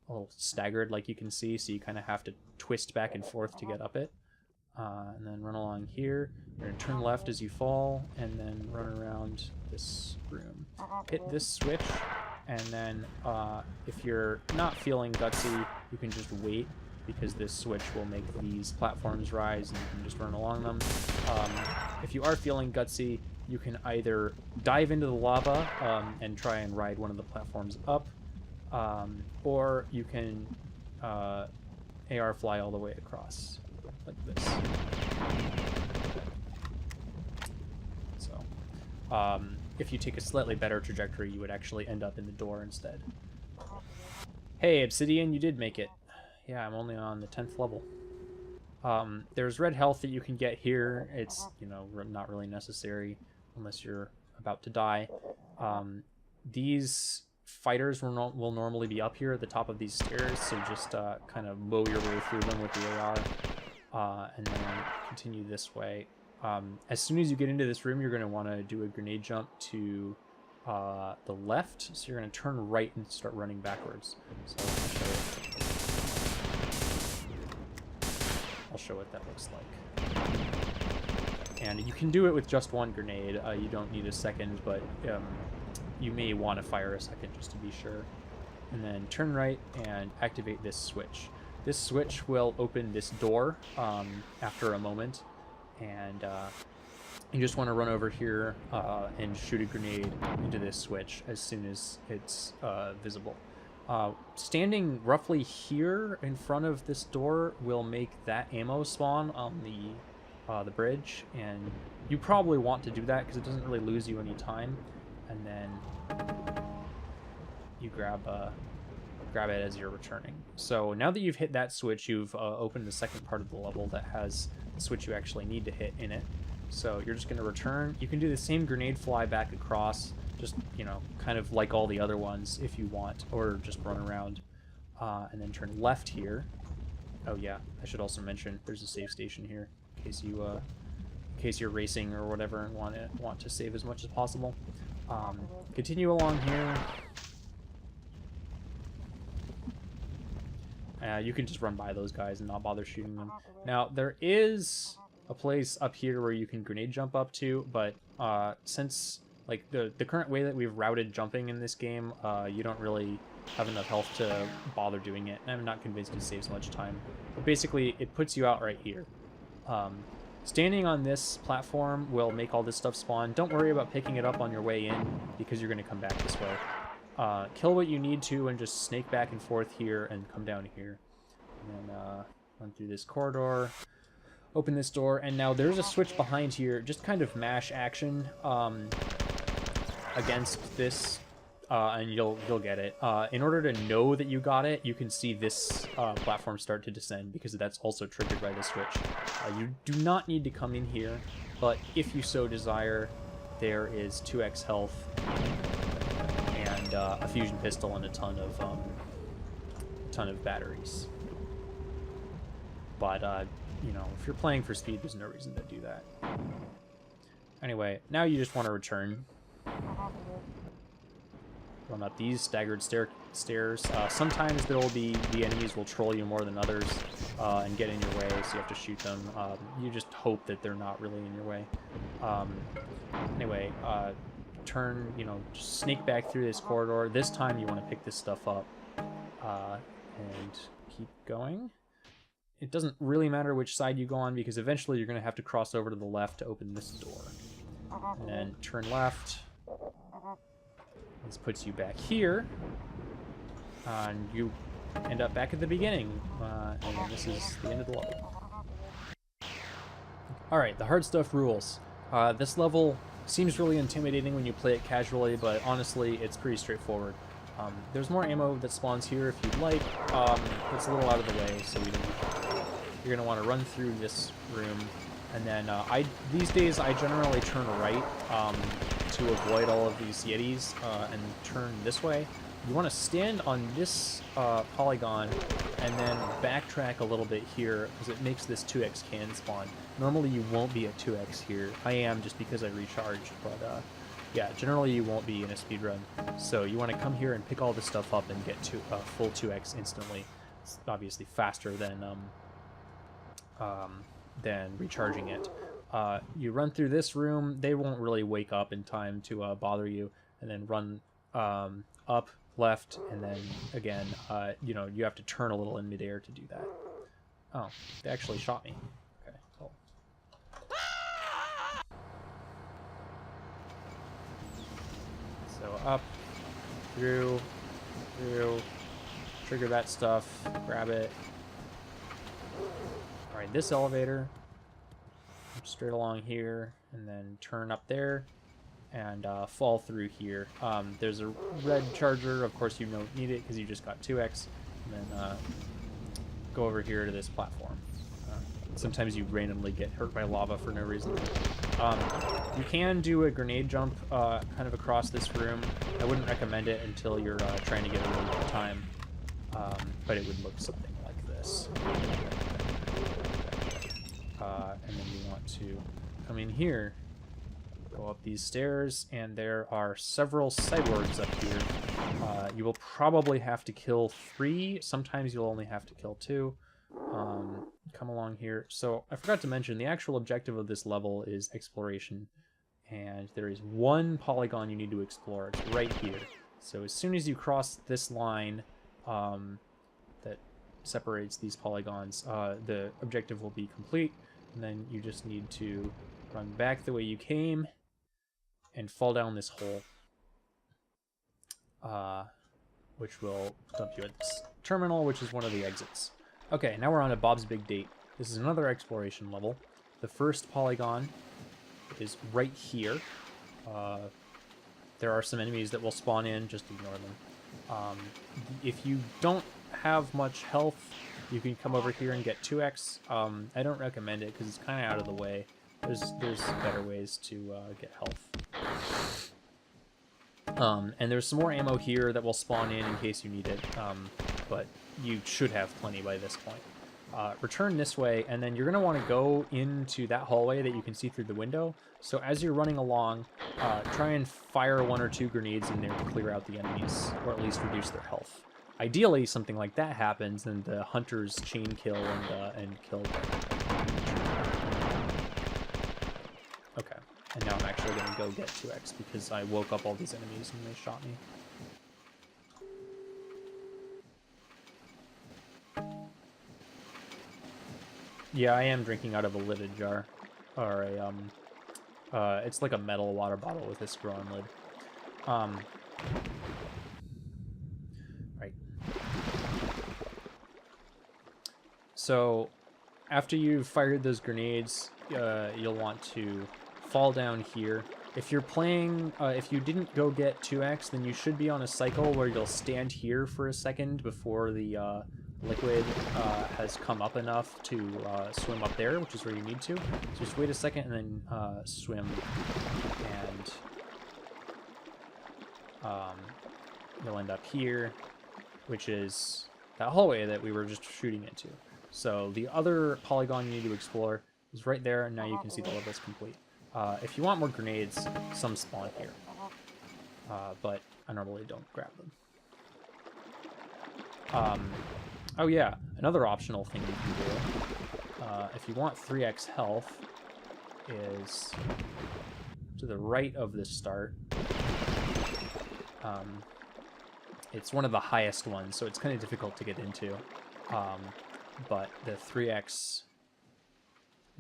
A: a little staggered, like you can see, so you kind of have to twist back and forth to get up it. And then run along here. You're going to turn left as you fall, and then run around this room. Hit this switch, and then if you're not feeling gutsy, you can just wait, because this switch will make these platforms rise, and you can just run along them. If you are feeling gutsy, you can either dive into the lava and try and ride one of the platforms up, or you can AR fly all the way across, like this. So, if you take a slightly better trajectory, you would actually end up in the door instead. Hey, Obsidian, you did make it. Yeah, I'm only on the 10th level. There's red health that you can get here. It's, not really necessary unless you're about to die. These fighters will normally be up here at the top of these stairs, so just kind of mow your way through them with the AR, and then continue this way. As soon as you get into this room, you're going to want to do a grenade jump to the left, so you're going to turn right and start running backwards. So I'll show what that looks like. And you can do it with just 1 grenade. You don't need a second, but you may want to fire a second just to be sure. And then turn right and activate this switch. This switch will open this door after a moment, and you just want to run over here and shoot a grenade into this switch as soon as it's visible. Standing roughly here in front of this door will make that ammo spawn on the bridge, and you probably want to do that because it doesn't really lose you any time. And then you grab it as you're returning. So now that you've hit that switch, you've opened the second part of the level that has the switch you actually need to hit in it. So you're just going to return. You can do the same grenade fly back across, Just, you know, kind of like all the other ones if you want, or just run around. And then turn left here. Oh yeah, I should also mention there's a save station here in case you're racing or whatever and want to save as much as possible. Continue along here. You can just run by those guys and not bother shooting them. Now, there is a place up here where you can grenade jump up to, but since like the current way that we've routed jumping in this game, you don't really have enough health to bother doing it, and I'm not convinced it saves much time. But basically, it puts you out right here. Standing on this platform will make all this stuff spawn. Don't worry about picking it up on your way in, because you're going to come back this way. Kill what you need to and just snake back and forth here and come down here. And then run through this corridor, open this door, and now there's a switch behind here. Just kind of mash action against this, and you'll get it. In order to know that you got it, you can see this platform start to descend, because that's also triggered by the switch. You do not need to come in here, but if you so desire, there is 2x health and a fusion pistol and a ton of batteries. But you know, if you're playing for speed, there's no reason to do that. Anyway, now you just want to return. Run up these staggered stairs. Sometimes the enemies will troll you more than others and get in your way, so you have to shoot them. You just hope that they're not really in your way. Anyway, turn, you know, just sneak back through this corridor. This time you want to pick this stuff up and keep going. It doesn't really matter which side you go on, because eventually you're going to have to cross over to the left to open this door. And then turn left. This puts you back here, and you end up back at the beginning, and this is the end of the level. Alright, the hard stuff rules. This level seems really intimidating when you play it casually, but honestly, it's pretty straightforward. There's more ammo that spawns here if you'd like. It's a little out of the way, so you're going to want to run through this room, and then these days I generally turn right to avoid all of these yetis and turn this way. You want to stand on this polygon and then backtrack a little bit here, because it makes this 2x cannon spawn. Normally you won't be at 2x here. I am, just because I recharged, but yeah, generally you won't be in a speedrun. So you want to come here and pick all this stuff up and get to full 2x instantly. It's obviously faster than recharging it. You run through this room. They won't really wake up in time to bother you, and then run up, left, and then again, you know, you have to turn a little in midair to do that. Oh, they actually shot me. Okay, cool. So up, through, trigger that stuff, grab it. Alright, this elevator, straight along here, and then turn up there, and fall through here. There's a red charger, of course you don't need it because you just got 2x, and then go over here to this platform. Sometimes you randomly get hurt by lava for no reason. You can do a grenade jump kind of across this room. I wouldn't recommend it until you're trying to get a little bit of time, but it would look something like this. And then you want to come in here, go up these stairs, and there are several cyborgs up here. You will probably have to kill 3. Sometimes you'll only have to kill 2. Come along here. So I forgot to mention, the actual objective of this level is exploration, and there is one polygon you need to explore. It's right here. So as soon as you cross this line that separates these polygons, the objective will be complete, and then you just need to run back the way you came and fall down this hole, which will dump you at this terminal, which is one of the exits. Okay, now we're on to Bob's Big Date. This is another exploration level. The first polygon is right here. There are some enemies that will spawn in, just ignore them. If you don't have much health, you can come over here and get 2x. I don't recommend it because it's kind of out of the way. There's better ways to get health. And there's some more ammo here that will spawn in case you need it, but you should have plenty by this point. Return this way, and then you're going to want to go into that hallway that you can see through the window. So as you're running along, try and fire 1 or 2 grenades in there to clear out the enemies, or at least reduce their health. Ideally, something like that happens, and the hunters chain kill and kill them. Okay, and now I'm actually going to go get 2x because I woke up all these enemies and they shot me. Yeah, I am drinking out of a lidded jar, or a it's like a metal water bottle with a screw-on lid. Right. So, after you've fired those grenades, you'll want to fall down here. If you're playing, if you didn't go get 2x, then you should be on a cycle where you'll stand here for a second before the liquid has come up enough to swim up there, which is where you need to. So just wait a second and then swim, and you'll end up here, which is that hallway that we were just shooting into. So the other polygon you need to explore is right there, and now you can see the level is complete. If you want more grenades, some spawn here, but I normally don't grab them. Oh yeah, another optional thing you can do, if you want 3x health, is to the right of this start. It's one of the highest ones, so it's kind of difficult to get into, but the 3x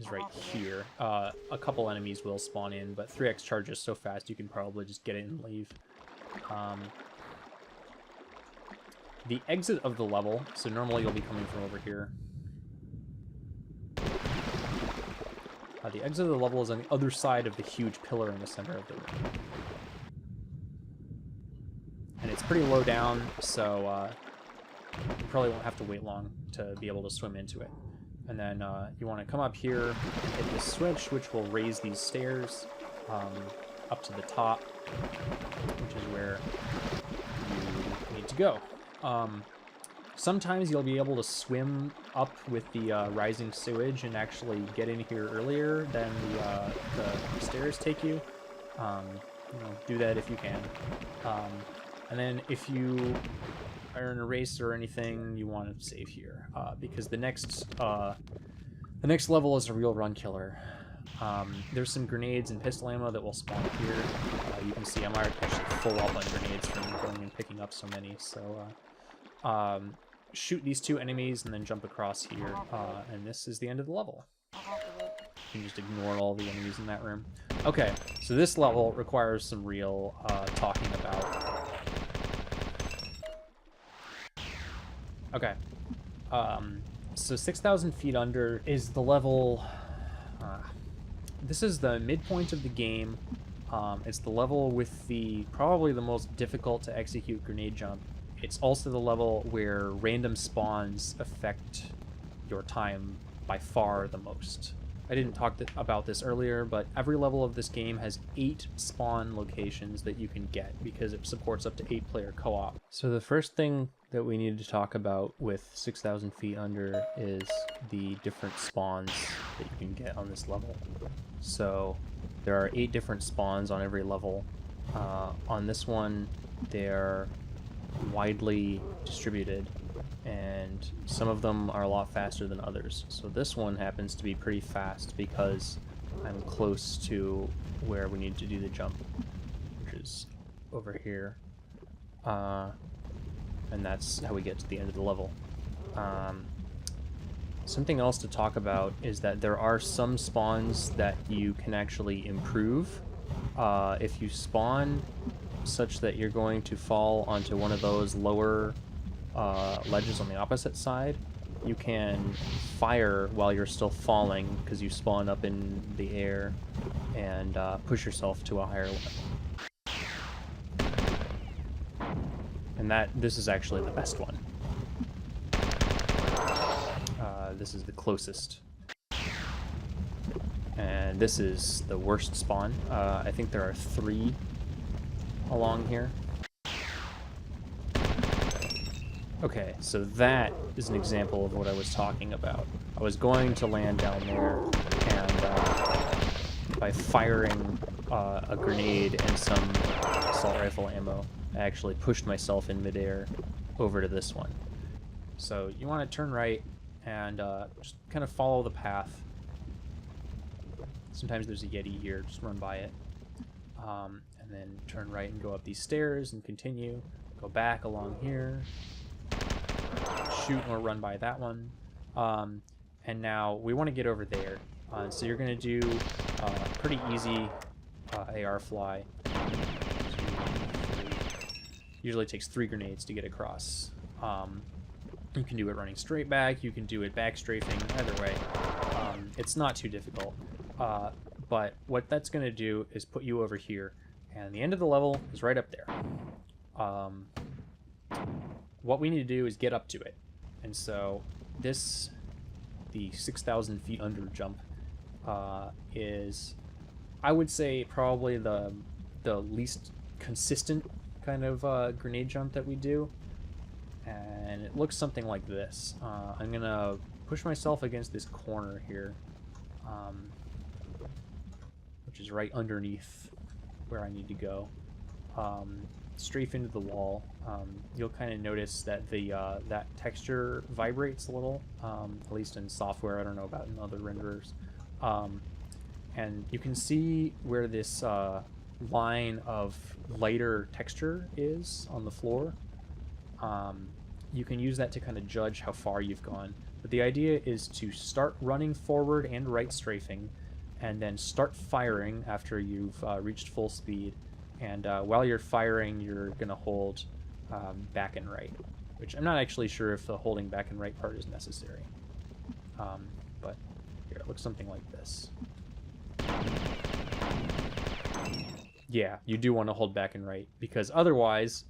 A: is right here. A couple enemies will spawn in, but 3x charges so fast you can probably just get it and leave. The exit of the level, so normally you'll be coming from over here. The exit of the level is on the other side of the huge pillar in the center of the room. And it's pretty low down, so you probably won't have to wait long to be able to swim into it. And then you want to come up here and hit this switch, which will raise these stairs up to the top, which is where you need to go. Sometimes you'll be able to swim up with the rising sewage and actually get in here earlier than the stairs take you. You know, do that if you can. And then if you are in a race or anything, you want to save here, because the next level is a real run killer. There's some grenades and pistol ammo that will spawn here. You can see I'm actually full up on grenades from going and picking up so many. So shoot these 2 enemies and then jump across here, and this is the end of the level. You can just ignore all the enemies in that room. Okay, so this level requires some real talking about. Okay, so 6,000 feet under is the level. This is the midpoint of the game. It's the level with probably the most difficult to execute grenade jump. It's also the level where random spawns affect your time by far the most. I didn't talk about this earlier, but every level of this game has 8 spawn locations that you can get because it supports up to 8-player co-op. So the first thing that we need to talk about with 6,000 feet under is the different spawns that you can get on this level. So there are 8 different spawns on every level. On this one, they're widely distributed, and some of them are a lot faster than others. So this one happens to be pretty fast because I'm close to where we need to do the jump, which is over here. And that's how we get to the end of the level. Something else to talk about is that there are some spawns that you can actually improve. If you spawn such that you're going to fall onto one of those lower ledges on the opposite side, you can fire while you're still falling because you spawn up in the air, and push yourself to a higher level. And this is actually the best one. This is the closest. And this is the worst spawn. I think there are 3 along here. Okay, so that is an example of what I was talking about. I was going to land down there, and by firing a grenade and some assault rifle ammo, I actually pushed myself in midair over to this one. So you want to turn right and just kind of follow the path. Sometimes there's a Yeti here, just run by it. And then turn right and go up these stairs and continue. Go back along here. Shoot or run by that one. And now we want to get over there. So you're going to do pretty easy AR fly. 2, 3. Usually takes 3 grenades to get across. You can do it running straight back. You can do it back strafing. Either way, it's not too difficult. But what that's going to do is put you over here. And the end of the level is right up there. What we need to do is get up to it. And so this, the 6,000 feet under jump, is, I would say, probably the least consistent kind of grenade jump that we do. And it looks something like this. I'm going to push myself against this corner here, which is right underneath where I need to go. Strafe into the wall. You'll kind of notice that the that texture vibrates a little, at least in software. I don't know about in other renderers. And you can see where this line of lighter texture is on the floor. You can use that to kind of judge how far you've gone. But the idea is to start running forward and right strafing, and then start firing after you've reached full speed. And while you're firing, you're going to hold back and right, which I'm not actually sure if the holding back and right part is necessary. But here, it looks something like this. Yeah, you do want to hold back and right, because otherwise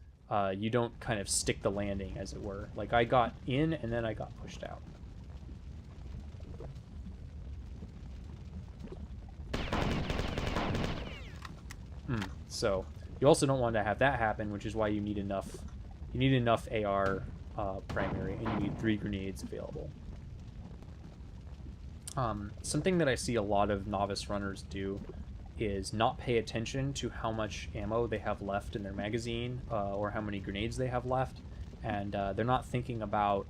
A: you don't kind of stick the landing, as it were. Like, I got in and then I got pushed out. So you also don't want to have that happen, which is why you need enough AR primary, and you need 3 grenades available. Something that I see a lot of novice runners do is not pay attention to how much ammo they have left in their magazine, or how many grenades they have left, and they're not thinking about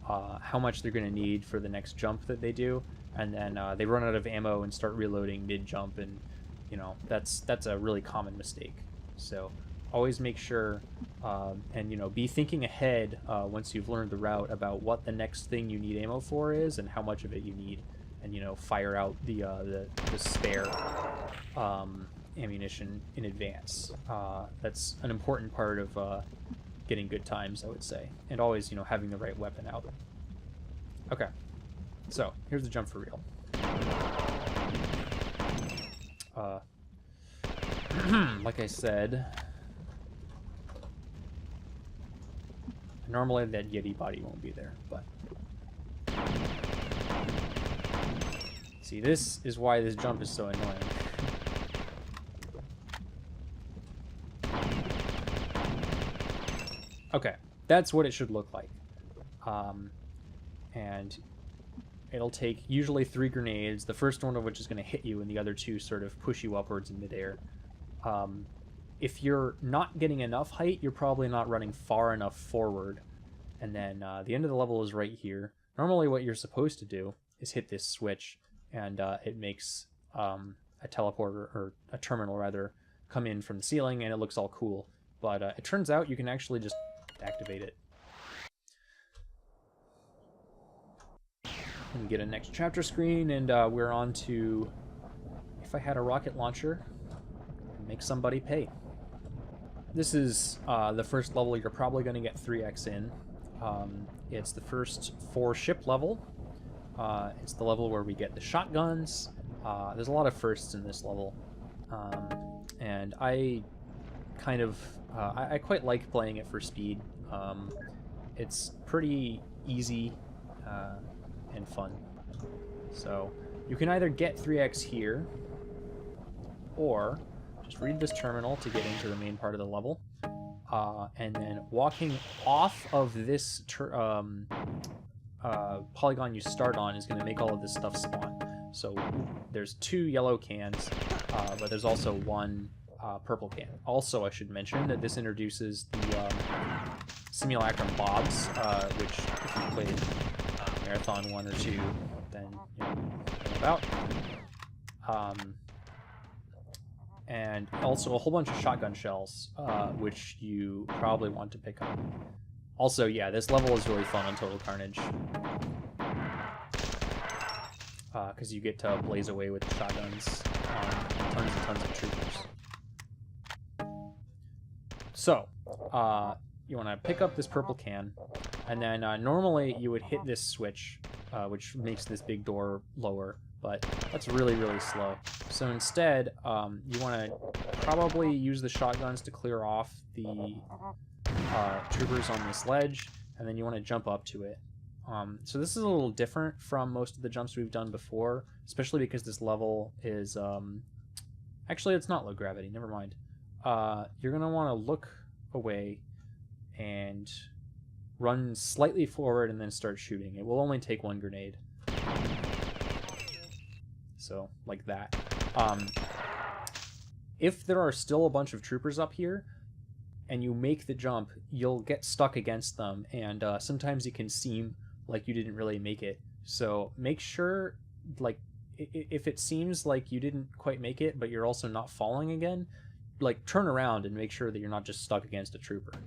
A: how much they're going to need for the next jump that they do, and then they run out of ammo and start reloading mid-jump, and you know, that's a really common mistake. So always make sure, and you know, be thinking ahead once you've learned the route about what the next thing you need ammo for is and how much of it you need, and you know, fire out the spare ammunition in advance. That's an important part of getting good times, I would say, and always, you know, having the right weapon out. Okay, so here's the jump for real. Like I said, normally that Yeti body won't be there, but see, this is why this jump is so annoying. Okay, that's what it should look like. And it'll take usually 3 grenades, the first one of which is going to hit you, and the other 2 sort of push you upwards in midair. If you're not getting enough height, you're probably not running far enough forward. And then the end of the level is right here. Normally what you're supposed to do is hit this switch, and it makes a teleporter, or a terminal rather, come in from the ceiling, and it looks all cool. But it turns out you can actually just activate it. And get a next chapter screen, and we're on to, if I had a rocket launcher, make somebody pay. This is the first level you're probably going to get 3x in. It's the first 4 ship level. It's the level where we get the shotguns. There's a lot of firsts in this level. And I kind of, I quite like playing it for speed. It's pretty easy and fun. So you can either get 3x here, or just read this terminal to get into the main part of the level. And then walking off of this polygon you start on is going to make all of this stuff spawn. So there's 2 yellow cans, but there's also 1 purple can. Also, I should mention that this introduces the simulacrum bobs, which if you played Marathon 1 or 2, then you know about. And also a whole bunch of shotgun shells, which you probably want to pick up. Also, yeah, this level is really fun on Total Carnage, because you get to blaze away with the shotguns on tons and tons of troopers. So, you want to pick up this purple can, and then normally you would hit this switch, which makes this big door lower, but that's really, really slow. So instead, you want to probably use the shotguns to clear off the troopers on this ledge, and then you want to jump up to it. So this is a little different from most of the jumps we've done before, especially because this level is... actually, it's not low gravity, never mind. You're going to want to look away and run slightly forward and then start shooting. It will only take 1 grenade. So, like that. If there are still a bunch of troopers up here, and you make the jump, you'll get stuck against them, and sometimes it can seem like you didn't really make it. So make sure, like, if it seems like you didn't quite make it, but you're also not falling again, like, turn around and make sure that you're not just stuck against a trooper,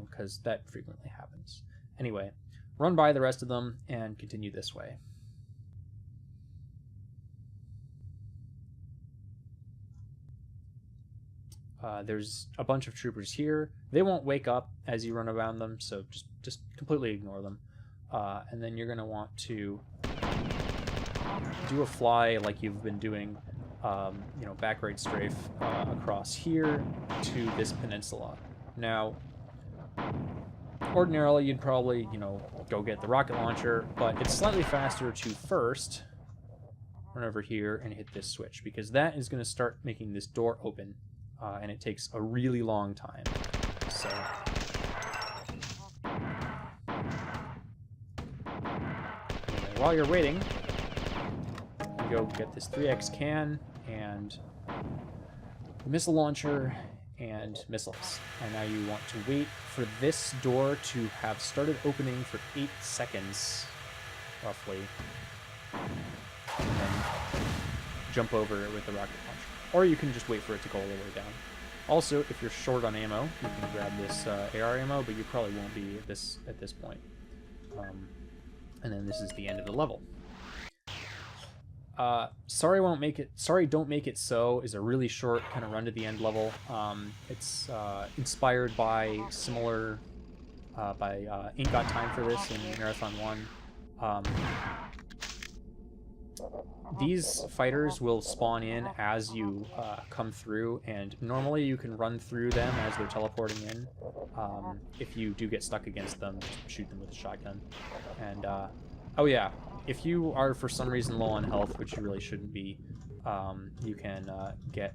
A: because that frequently happens. Anyway, run by the rest of them and continue this way. There's a bunch of troopers here. They won't wake up as you run around them, so just completely ignore them. And then you're going to want to do a fly like you've been doing, you know, back right strafe across here to this peninsula. Now, ordinarily you'd probably, you know, go get the rocket launcher, but it's slightly faster to first run over here and hit this switch, because that is going to start making this door open. And it takes a really long time. So, anyway, while you're waiting, you go get this 3x can and the missile launcher and missiles. And now you want to wait for this door to have started opening for 8 seconds, roughly, and then jump over it with the rocket launcher. Or you can just wait for it to go all the way down. Also, if you're short on ammo, you can grab this AR ammo, but you probably won't be at this point. And then this is the end of the level. Sorry Don't Make It So is a really short kind of run to the end level. It's inspired by similar Ain't Got Time for This in Marathon 1. These fighters will spawn in as you come through, and normally you can run through them as they're teleporting in. If you do get stuck against them, shoot them with a shotgun. And, oh yeah, if you are for some reason low on health, which you really shouldn't be, you can get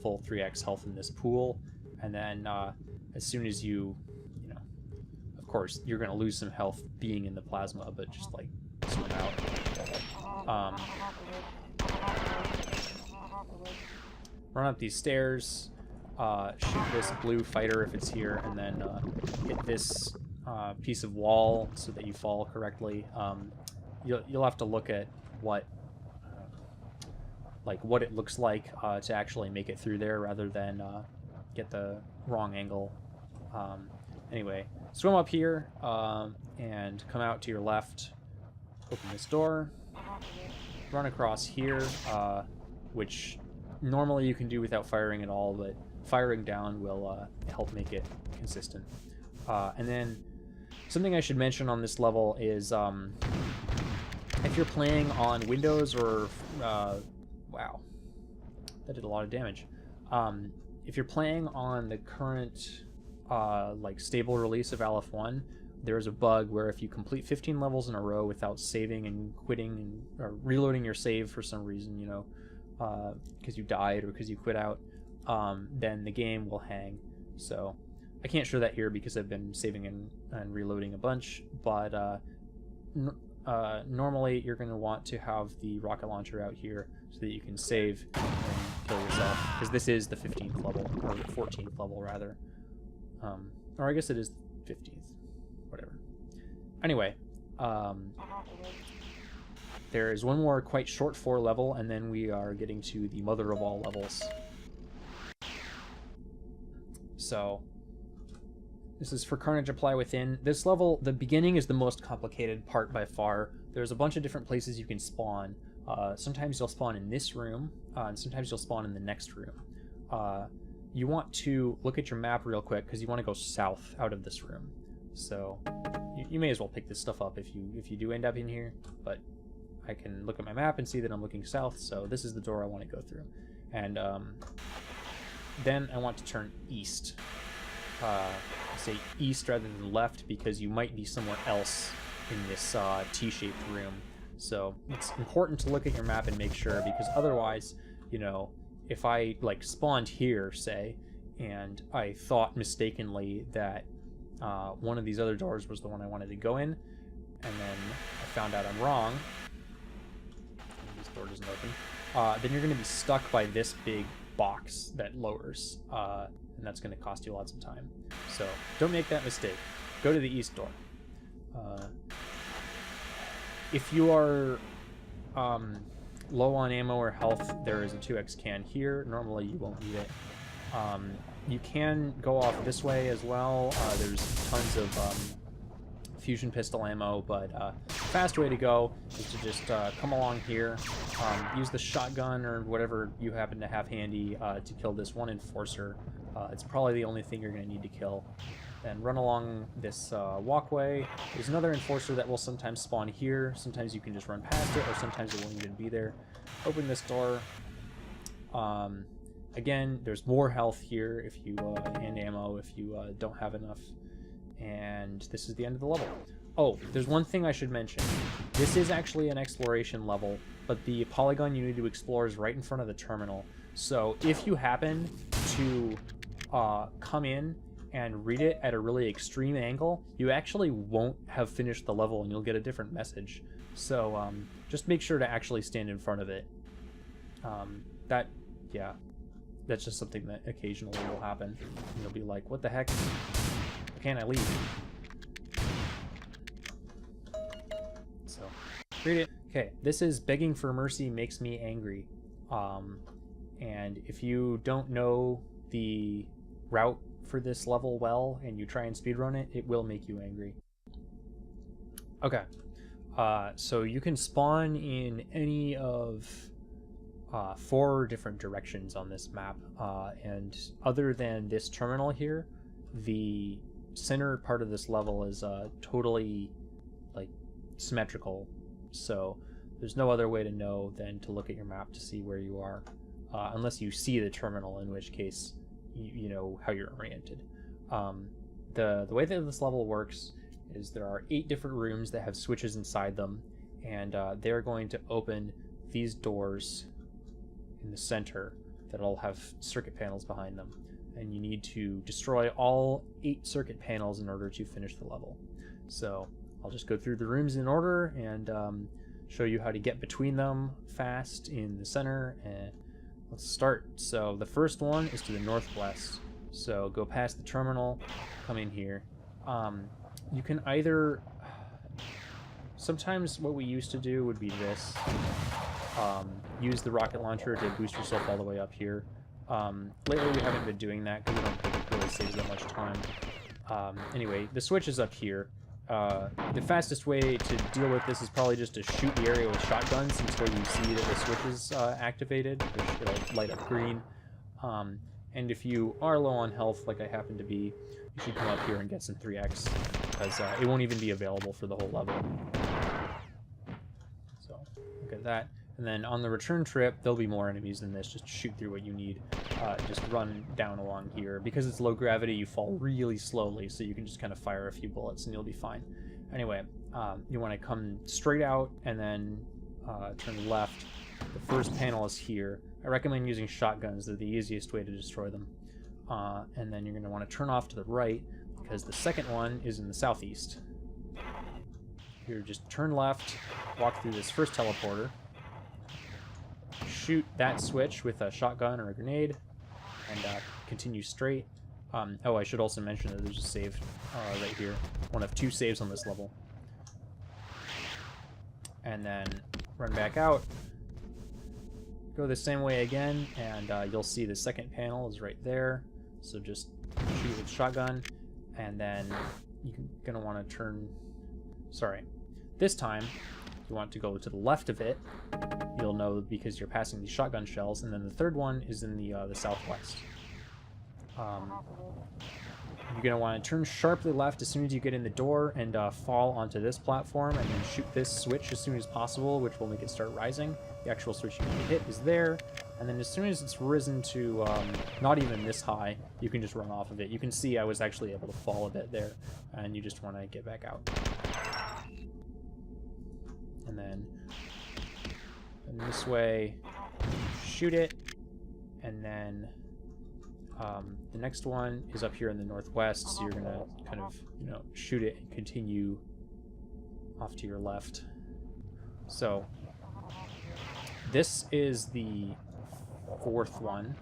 A: full 3x health in this pool, and then as soon as you know, of course, you're going to lose some health being in the plasma, but just, like, swim out. Run up these stairs, shoot this blue fighter if it's here, and then hit this piece of wall so that you fall correctly. You'll have to look at what it looks like to actually make it through there, rather than get the wrong angle. Anyway, swim up here and come out to your left. Open this door. Run across here, which normally you can do without firing at all, but firing down will help make it consistent. And then something I should mention on this level is if you're playing on Windows or wow, that did a lot of damage. If you're playing on the current like stable release of LF1, there's a bug where if you complete 15 levels in a row without saving and quitting or reloading your save for some reason, you know, because you died or because you quit out, then the game will hang. So I can't show that here because I've been saving and reloading a bunch, but normally you're going to want to have the rocket launcher out here so that you can save and kill yourself, because this is the 15th level, or 14th level rather. Or I guess it is 15th, whatever. Anyway, there is one more quite short 4 level, and then we are getting to the mother of all levels. So this is for Carnage Apply Within. This level, the beginning is the most complicated part by far. There's a bunch of different places you can spawn. Sometimes you'll spawn in this room, and sometimes you'll spawn in the next room. You want to look at your map real quick because you want to go south out of this room. So you may as well pick this stuff up if you do end up in here, but I can look at my map and see that I'm looking south, so this is the door I want to go through. And then I want to turn east. Say east rather than left because you might be somewhere else in this T-shaped room. So it's important to look at your map and make sure, because otherwise, you know, if I like spawned here, say, and I thought mistakenly that one of these other doors was the one I wanted to go in, and then I found out I'm wrong, this door doesn't open, then you're going to be stuck by this big box that lowers, and that's going to cost you lots of time. So don't make that mistake. Go to the east door. If you are low on ammo or health, there is a 2x can here. Normally you won't need it. You can go off this way as well. There's tons of fusion pistol ammo, but fast way to go is to just come along here, use the shotgun or whatever you happen to have handy to kill this one enforcer. It's probably the only thing you're going to need to kill. Then run along this walkway. There's another enforcer that will sometimes spawn here. Sometimes you can just run past it, or sometimes it won't even be there. Open this door. Again, there's more health here if you and ammo if you don't have enough. And this is the end of the level. Oh, there's one thing I should mention. This is actually an exploration level, but the polygon you need to explore is right in front of the terminal. So if you happen to come in and read it at a really extreme angle, you actually won't have finished the level and you'll get a different message. So just make sure to actually stand in front of it. That's just something that occasionally will happen. And you'll be like, what the heck? Can't I leave? So, read it. Okay, this is Begging for Mercy Makes Me Angry. And if you don't know the route for this level well and you try and speedrun it, it will make you angry. Okay, so you can spawn in any of 4 different directions on this map, and other than this terminal here, the center part of this level is totally like symmetrical, so there's no other way to know than to look at your map to see where you are, unless you see the terminal, in which case you know how you're oriented. The way that this level works is there are 8 different rooms that have switches inside them, and they're going to open these doors in the center that all have circuit panels behind them, and you need to destroy all 8 circuit panels in order to finish the level. So I'll just go through the rooms in order and show you how to get between them fast in the center, and let's start. So the first one is to the northwest, so go past the terminal, come in here. You can either, sometimes what we used to do would be this, use the rocket launcher to boost yourself all the way up here. Lately we haven't been doing that because we don't think it really saves that much time. Anyway, the switch is up here. The fastest way to deal with this is probably just to shoot the area with shotguns until you see that the switch is activated, which it'll light up green. And if you are low on health, like I happen to be, you should come up here and get some 3x, because it won't even be available for the whole level. So, look at that. And then on the return trip, there'll be more enemies than this. Just shoot through what you need. Just run down along here. Because it's low gravity, you fall really slowly, so you can just kind of fire a few bullets and you'll be fine. Anyway, you want to come straight out and then turn left The first panel is here. I recommend using shotguns. They're the easiest way to destroy them. And then you're going to want to turn off to the right, because the second one is in the southeast. Here, just turn left, walk through this first teleporter, shoot that switch with a shotgun or a grenade, and continue straight. Oh, I should also mention that there's a save right here. One of 2 saves on this level. And then run back out. Go the same way again, and you'll see the second panel is right there. So just shoot with shotgun, and then you're going to want to turn... Sorry. This time, you want to go to the left of it. You'll know because you're passing these shotgun shells. And then the third one is in the southwest. You're going to want to turn sharply left as soon as you get in the door and fall onto this platform, and then shoot this switch as soon as possible, which will make it start rising. The actual switch you need to hit is there, and then as soon as it's risen to not even this high, you can just run off of it. You can see I was actually able to fall a bit there, and you just want to get back out. And then in this way, shoot it, and then the next one is up here in the northwest, so you're gonna kind of, shoot it and continue off to your left. So this is the fourth one,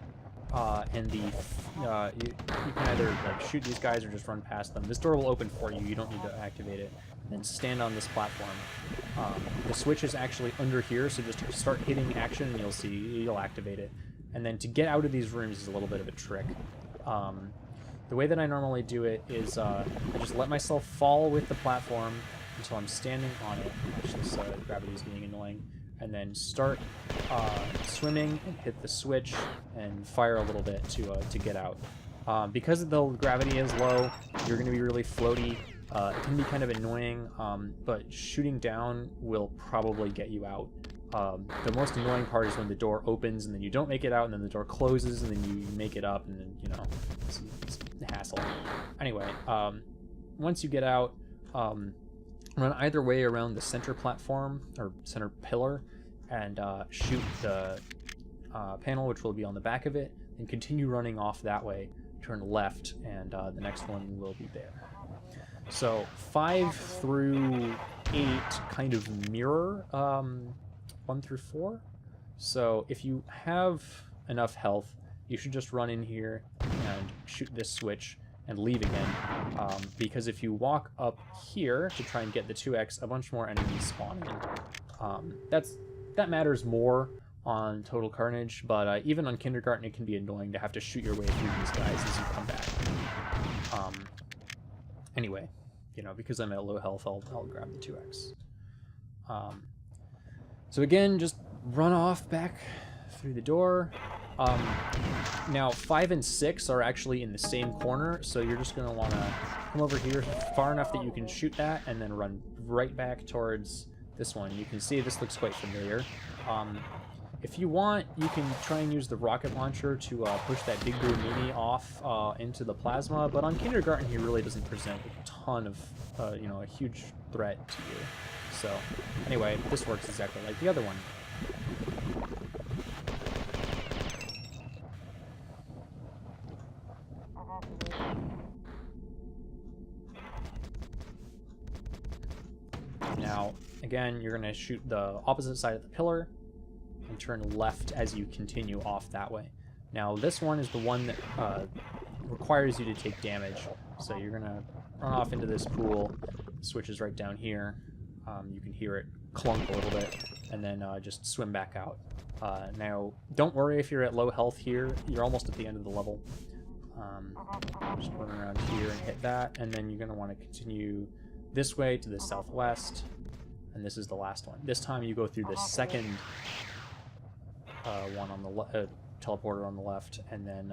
A: and you can either shoot these guys or just run past them. This door will open for you. You don't need to activate it. And then stand on this platform. The switch is actually under here, so just start hitting action, and you'll activate it. And then to get out of these rooms is a little bit of a trick. The way that I normally do it is I just let myself fall with the platform until I'm standing on it. Watch this, gravity is being annoying. And then start swimming and hit the switch and fire a little bit to get out. Because the gravity is low, you're going to be really floaty. It can be kind of annoying, but shooting down will probably get you out. The most annoying part is when the door opens and then you don't make it out, and then the door closes and then you make it up, and then, it's a hassle. Anyway, once you get out, run either way around the center platform, or center pillar, and shoot the panel, which will be on the back of it, and continue running off that way. Turn left, and the next one will be there. So 5 through 8 kind of mirror 1 through 4. So if you have enough health, you should just run in here and shoot this switch and leave again. Because if you walk up here to try and get the 2x, a bunch more enemies spawn in. That matters more on Total Carnage, but even on Kindergarten it can be annoying to have to shoot your way through these guys as you come back. Anyway, because I'm at low health, I'll grab the 2x. So again, just run off back through the door. Now 5 and 6 are actually in the same corner, so you're just going to want to come over here far enough that you can shoot that, and then run right back towards this one. You can see this looks quite familiar. If you want, you can try and use the rocket launcher to push that big blue mini off into the plasma, but on Kindergarten he really doesn't present a ton of, a huge threat to you. So, anyway, this works exactly like the other one. Now, again, you're going to shoot the opposite side of the pillar and turn left as you continue off that way. Now, this one is the one that requires you to take damage. So you're going to run off into this pool. The switch is right down here. You can hear it clunk a little bit, and then just swim back out. Now, don't worry if you're at low health here. You're almost at the end of the level. Just run around here and hit that, and then you're going to want to continue this way to the southwest, and this is the last one. This time you go through the second one on the teleporter on the left, and then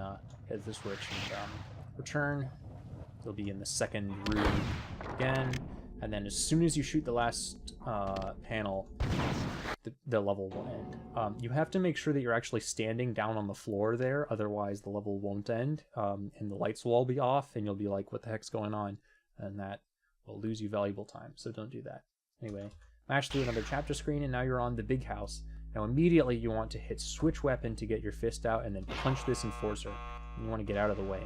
A: hit the switch and return. You'll be in the second room again, and then as soon as you shoot the last panel, the level will end. You have to make sure that you're actually standing down on the floor there, otherwise the level won't end, and the lights will all be off, and you'll be like, what the heck's going on? And that will lose you valuable time, so don't do that. Anyway, match through another chapter screen, and now you're on the big house. Now immediately you want to hit switch weapon to get your fist out and then punch this enforcer. And you want to get out of the way.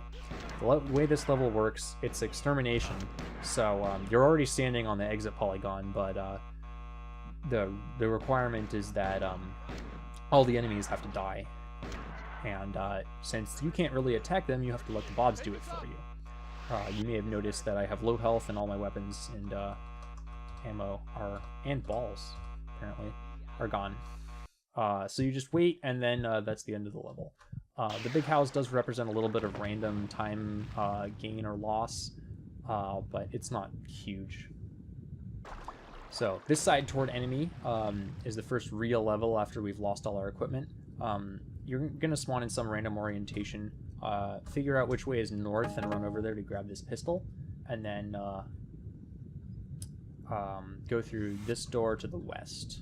A: The way this level works, it's extermination. So you're already standing on the exit polygon, but the requirement is that all the enemies have to die. And since you can't really attack them, you have to let the mobs do it for you. You may have noticed that I have low health and all my weapons and ammo and balls, apparently, are gone. So you just wait, and then that's the end of the level. The big house does represent a little bit of random time gain or loss, but it's not huge. So this side toward enemy is the first real level after we've lost all our equipment. You're going to spawn in some random orientation, figure out which way is north and run over there to grab this pistol, and then go through this door to the west.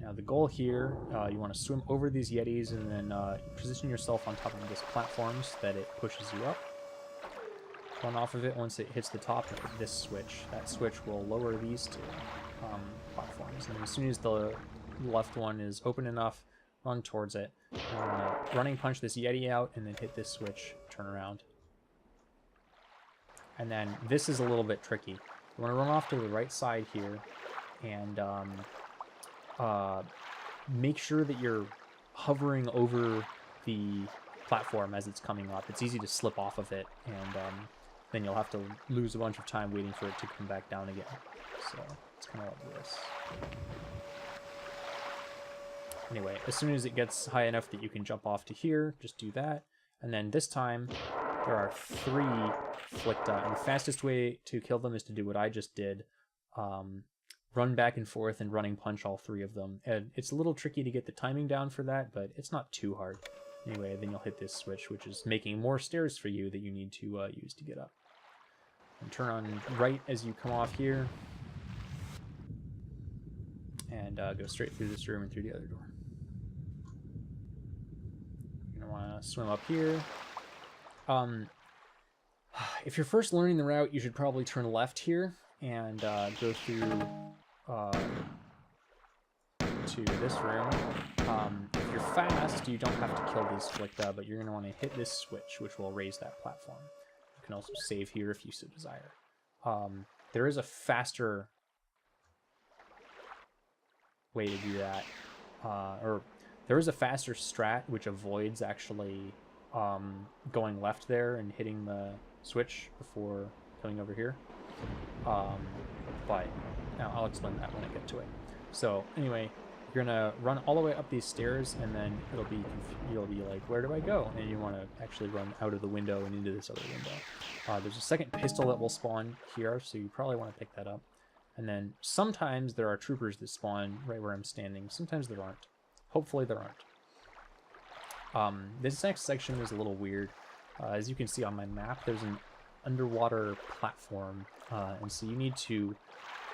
A: Now the goal here, you want to swim over these yetis and then position yourself on top of this platform so that it pushes you up. Run off of it once it hits the top and hit this switch. That switch will lower these two platforms. And as soon as the left one is open enough, run towards it. Running punch this yeti out and then hit this switch, turn around. And then this is a little bit tricky. You want to run off to the right side here and make sure that you're hovering over the platform as it's coming up. It's easy to slip off of it, and then you'll have to lose a bunch of time waiting for it to come back down again. So it's kind of like this. Anyway, as soon as it gets high enough that you can jump off to here, just do that. And then this time, there are 3 Flicta, and the fastest way to kill them is to do what I just did. Run back and forth and running punch all 3 of them. And it's a little tricky to get the timing down for that, but it's not too hard. Anyway, then you'll hit this switch, which is making more stairs for you that you need to use to get up. And turn on right as you come off here. And go straight through this room and through the other door. You're going to want to swim up here. If you're first learning the route, you should probably turn left here and go through to this room. If you're fast, you don't have to kill these Flicta, but you're going to want to hit this switch, which will raise that platform. You can also save here if you so desire. There is a faster way to do that, or there is a faster strat which avoids actually going left there and hitting the switch before coming over here. But I'll explain that when I get to it. So anyway, you're gonna run all the way up these stairs, and then you'll be like, where do I go? And you want to actually run out of the window and into this other window. There's a second pistol that will spawn here, so you probably want to pick that up. And then sometimes there are troopers that spawn right where I'm standing. Sometimes there aren't. Hopefully there aren't. This next section is a little weird. As you can see on my map, there's an underwater platform, and so you need to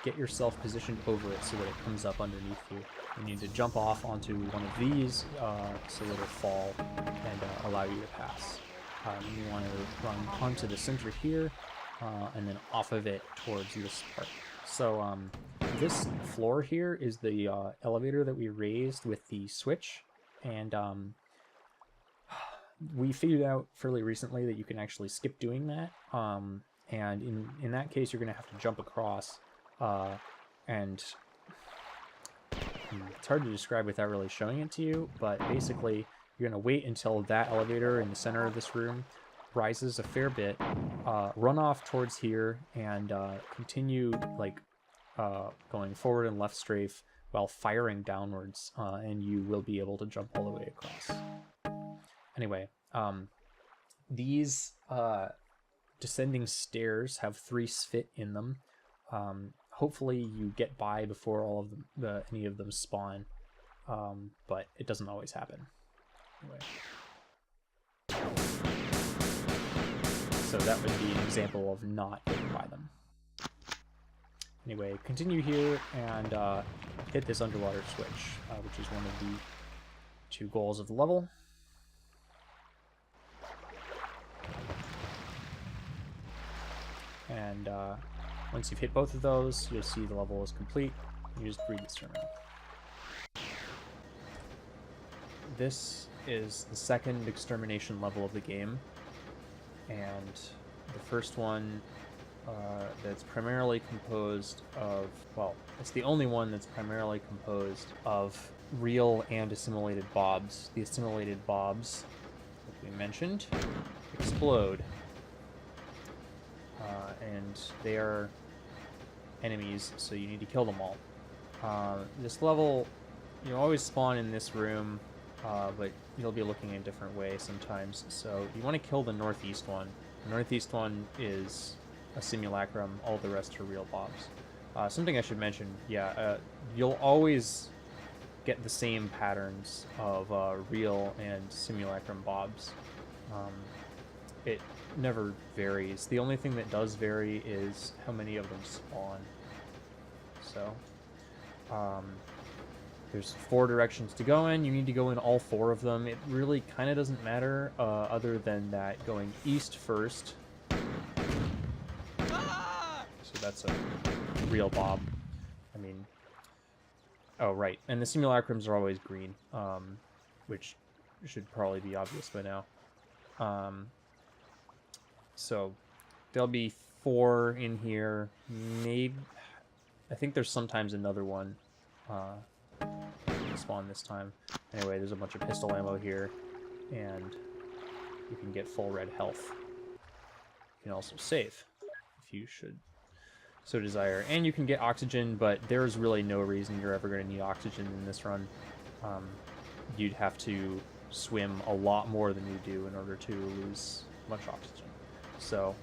A: get yourself positioned over it so that it comes up underneath you. You need to jump off onto one of these so that it'll fall and allow you to pass. You want to run onto the center here, and then off of it towards this part. So this floor here is the elevator that we raised with the switch, and we figured out fairly recently that you can actually skip doing that, and in that case you're going to have to jump across, and it's hard to describe without really showing it to you, but basically you're going to wait until that elevator in the center of this room rises a fair bit, run off towards here, and continue like going forward and left strafe while firing downwards, and you will be able to jump all the way across. Anyway, these descending stairs have 3 Sphit in them. Hopefully you get by before all of any of them spawn, but it doesn't always happen. Anyway. So that would be an example of not getting by them. Anyway, continue here and hit this underwater switch, which is one of the 2 goals of the level. And once you've hit both of those, you'll see the level is complete. You just breathe this terminal. this is the second extermination level of the game, and the first one that's primarily composed of, well, it's the only one that's primarily composed of real and assimilated bobs. The assimilated bobs, like we mentioned, explode, and they are enemies, so you need to kill them all. This level, you always spawn in this room, but you'll be looking in a different way sometimes, so you want to kill the northeast one. The northeast one is a simulacrum, all the rest are real bobs. Something I should mention, yeah, you'll always get the same patterns of real and simulacrum bobs. It never varies. The only thing that does vary is how many of them spawn. So, there's 4 directions to go in. You need to go in all 4 of them. It really kind of doesn't matter, other than that going east first. So that's a real bob. I mean, oh, right. And the simulacrums are always green, which should probably be obvious by now. So there'll be 4 in here. Maybe, I think there's sometimes another one spawn this time. Anyway, there's a bunch of pistol ammo here, and you can get full red health. You can also save if you should so desire, and you can get oxygen, but there's really no reason you're ever going to need oxygen in this run. You'd have to swim a lot more than you do in order to lose much oxygen. So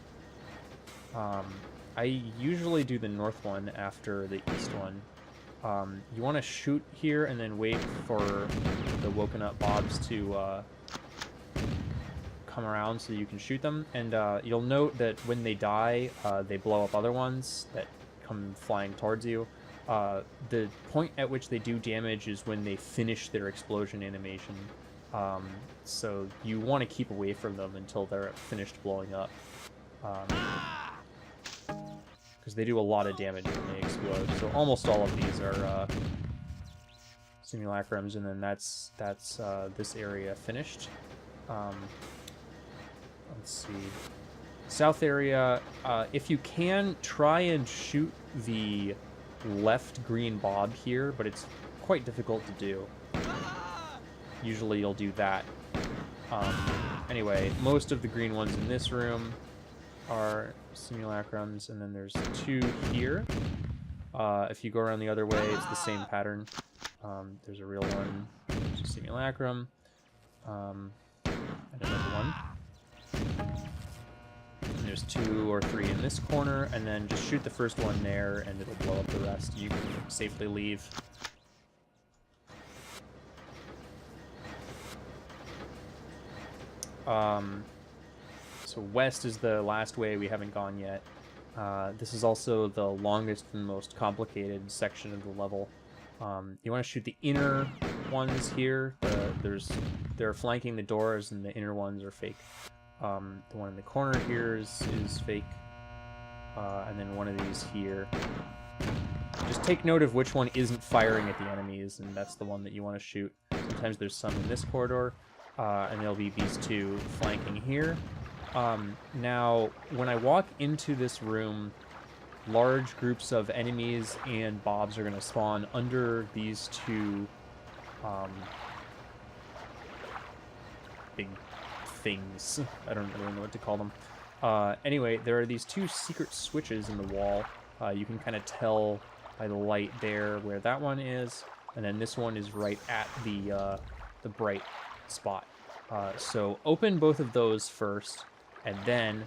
A: I usually do the north one after the east one. You want to shoot here and then wait for the woken up bobs to come around so you can shoot them, and you'll note that when they die, they blow up other ones that come flying towards you. The point at which they do damage is when they finish their explosion animation, so you want to keep away from them until they're finished blowing up, because they do a lot of damage when they explode. So almost all of these are simulacrums, and then that's this area finished. Let's see. South area, if you can, try and shoot the left green bob here, but it's quite difficult to do. Usually you'll do that. Anyway, most of the green ones in this room are simulacrums, and then there's 2 here. If you go around the other way, it's the same pattern. There's a real one, there's a simulacrum, and another one. And there's 2 or 3 in this corner, and then just shoot the first one there, and it'll blow up the rest. You can safely leave. So west is the last way we haven't gone yet. This is also the longest and most complicated section of the level. You want to shoot the inner ones here. They're flanking the doors, and the inner ones are fake. The one in the corner here is fake, and then one of these here. Just take note of which one isn't firing at the enemies, and that's the one that you want to shoot. Sometimes there's some in this corridor, and there'll be these 2 flanking here. Now, when I walk into this room, large groups of enemies and bobs are going to spawn under these 2 big things. I don't really know what to call them. Anyway, there are these 2 secret switches in the wall. You can kind of tell by the light there where that one is, and then this one is right at the bright spot. So open both of those first, and then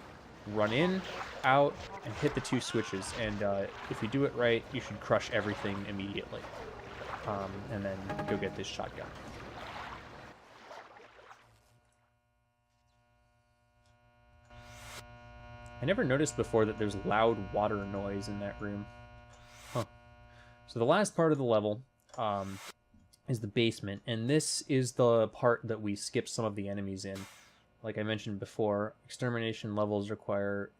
A: run in, out, and hit the 2 switches. And if you do it right, you should crush everything immediately. And then go get this shotgun. I never noticed before that there's loud water noise in that room. Huh. So the last part of the level is the basement, and this is the part that we skip some of the enemies in. Like I mentioned before, extermination levels require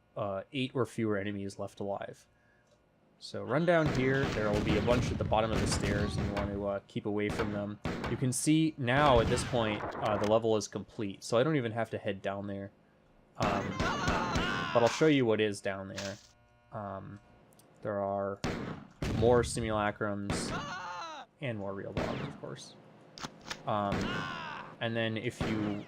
A: 8 or fewer enemies left alive. So run down here. There will be a bunch at the bottom of the stairs, and you want to keep away from them. You can see now at this point the level is complete, so I don't even have to head down there. But I'll show you what is down there. There are more simulacrums and more real dogs, of course. And then if you...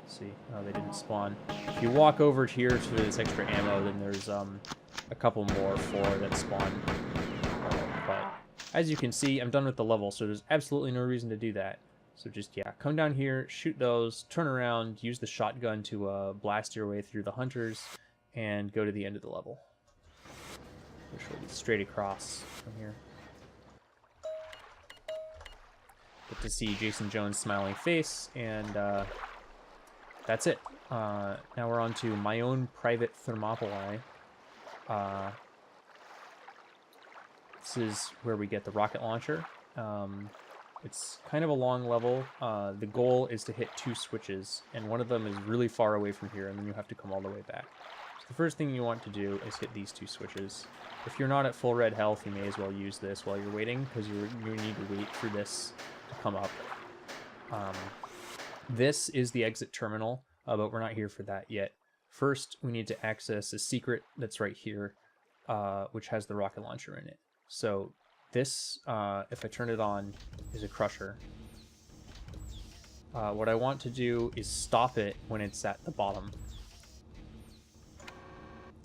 A: Let's see. Oh, they didn't spawn. If you walk over here to this extra ammo, then there's a couple more that spawn. But as you can see, I'm done with the level, so there's absolutely no reason to do that. So just, yeah, come down here, shoot those, turn around, use the shotgun to blast your way through the hunters, and go to the end of the level, which will be straight across from here. Get to see Jason Jones' smiling face, and that's it. Now we're on to My Own Private Thermopylae. This is where we get the rocket launcher. It's kind of a long level. The goal is to hit 2 switches, and one of them is really far away from here, and then you have to come all the way back. So the first thing you want to do is hit these 2 switches. If you're not at full red health, you may as well use this while you're waiting, because you need to wait for this to come up. This is the exit terminal, but we're not here for that yet. First, we need to access a secret that's right here, which has the rocket launcher in it. So this, if I turn it on, is a crusher. What I want to do is stop it when it's at the bottom.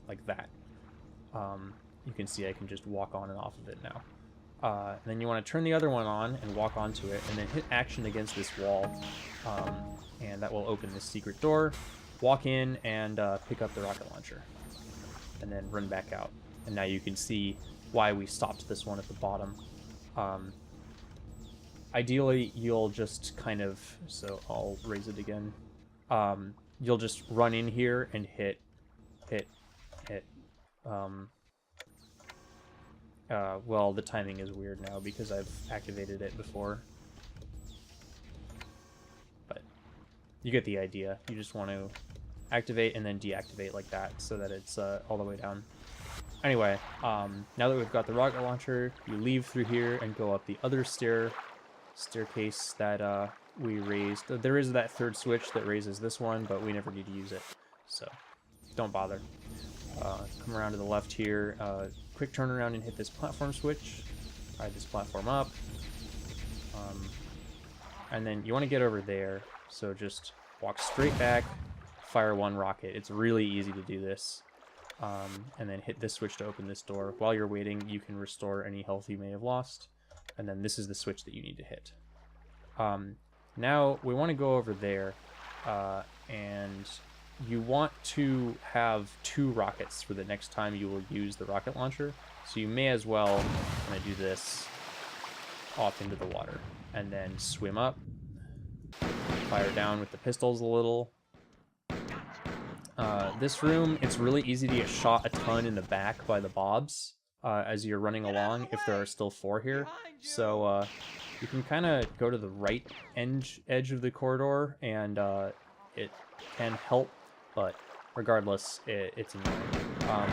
A: Like that. You can see I can just walk on and off of it now. And then you want to turn the other one on and walk onto it, and then hit action against this wall. And that will open this secret door. Walk in and pick up the rocket launcher. And then run back out. And now you can see why we stopped this one at the bottom. Ideally, you'll just kind of... So I'll raise it again. You'll just run in here and hit... well, the timing is weird now because I've activated it before. But you get the idea. You just want to activate and then deactivate like that so that it's all the way down. Anyway, now that we've got the rocket launcher, you leave through here and go up the other staircase that we raised. There is that third switch that raises this one, but we never need to use it, so don't bother. Come around to the left here, quick turn around and hit this platform switch, ride this platform up, and then you want to get over there, so just walk straight back, fire 1 rocket. It's really easy to do this. And then hit this switch to open this door. While you're waiting, you can restore any health you may have lost, and then this is the switch that you need to hit. Now we want to go over there, and you want to have 2 rockets for the next time you will use the rocket launcher, so you may as well kind of do this off into the water, and then swim up, fire down with the pistols a little. This room, it's really easy to get shot a ton in the back by the bobs as you're running along, if there are still 4 here. So you can kind of go to the right edge of the corridor, and it can help, but regardless, it's annoying.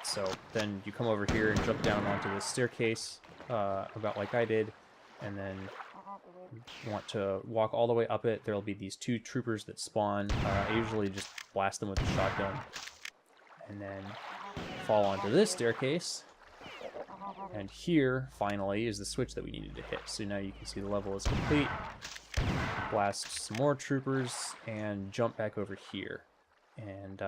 A: So then you come over here and jump down onto this staircase, about like I did, and then you want to walk all the way up it. There'll be these 2 troopers that spawn. I usually just blast them with the shotgun, and then fall onto this staircase. And here, finally, is the switch that we needed to hit. So now you can see the level is complete. Blast some more troopers and jump back over here. And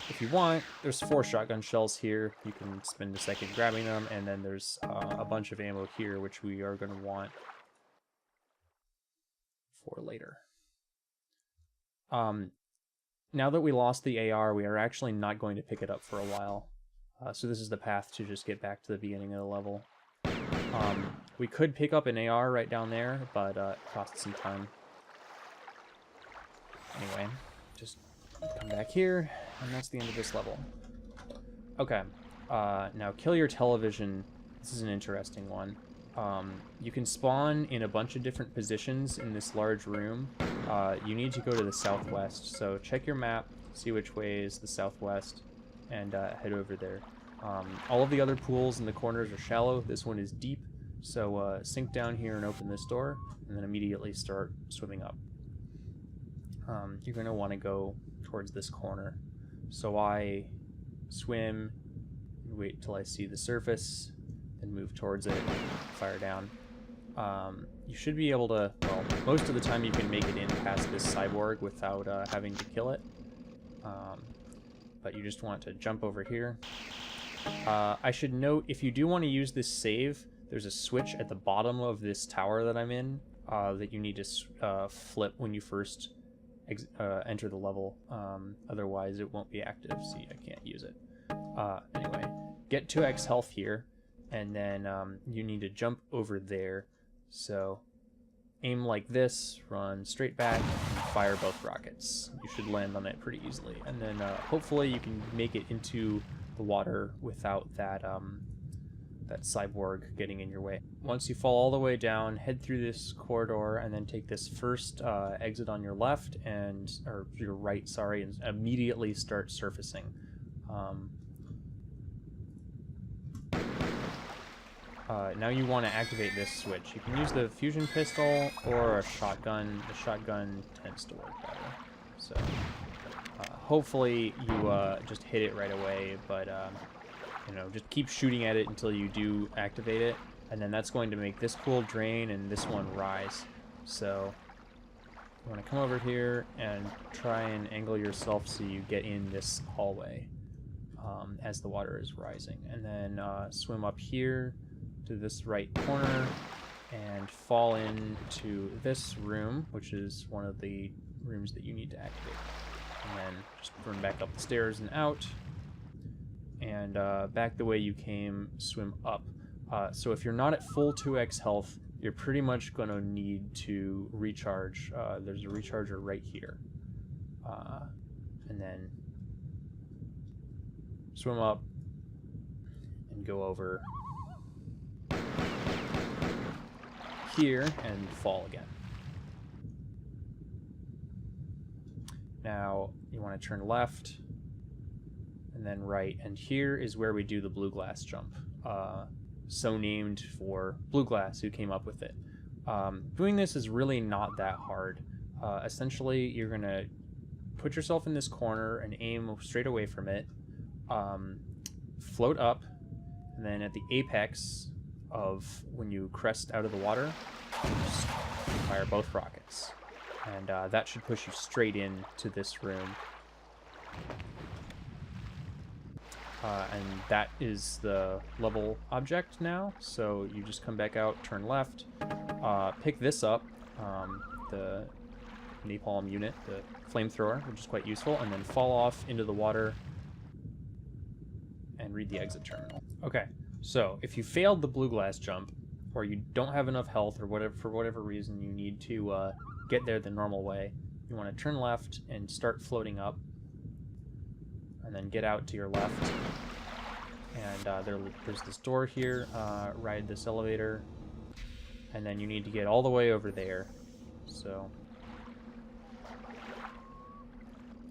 A: if you want, there's 4 shotgun shells here. You can spend a second grabbing them, and then there's a bunch of ammo here, which we are going to want for later. Now that we lost the AR, we are actually not going to pick it up for a while. So this is the path to just get back to the beginning of the level. We could pick up an AR right down there, but it costs some time. Anyway, just come back here, and that's the end of this level. Okay, now kill your television. This is an interesting one. You can spawn in a bunch of different positions in this large room. You need to go to the southwest, so check your map, see which way is the southwest, and head over there. All of the other pools in the corners are shallow. This one is deep, so sink down here and open this door, and then immediately start swimming up. You're going to want to go towards this corner. So I swim, wait till I see the surface, then move towards it, fire down. You should be able to, well, most of the time you can make it in past this cyborg without having to kill it. But you just want to jump over here. I should note, if you do want to use this save, there's a switch at the bottom of this tower that I'm in that you need to flip when you first enter the level. Otherwise it won't be active. See, I can't use it. Anyway, get 2x health here, and then you need to jump over there. So aim like this, run straight back, and fire both rockets. You should land on it pretty easily, and then hopefully you can make it into the water without that that cyborg getting in your way. Once you fall all the way down, head through this corridor, and then take this first exit on your left, or your right, sorry, and immediately start surfacing. Now you want to activate this switch. You can use the fusion pistol or a shotgun. The shotgun tends to work better. So hopefully you just hit it right away, but you know, just keep shooting at it until you do activate it, and then that's going to make this pool drain and this one rise. So you want to come over here and try and angle yourself so you get in this hallway as the water is rising, and then swim up here to this right corner and fall into this room, which is one of the rooms that you need to activate. And then just run back up the stairs and out, and back the way you came, swim up. So if you're not at full 2x health, you're pretty much going to need to recharge. There's a recharger right here. And then swim up and go over here and fall again. Now you want to turn left and then right, and here is where we do the blue glass jump, so named for Blue Glass, who came up with it. Doing this is really not that hard. Essentially, you're going to put yourself in this corner and aim straight away from it, float up, and then at the apex of when you crest out of the water, just fire both rockets. And that should push you straight into this room. And that is the level object now, so you just come back out, turn left, pick this up, the napalm unit, the flamethrower, which is quite useful, and then fall off into the water and read the exit terminal. Okay, so if you failed the blue glass jump, or you don't have enough health, or whatever, for whatever reason you need to get there the normal way, you want to turn left and start floating up, and then get out to your left, and there's this door here, ride this elevator, and then you need to get all the way over there. So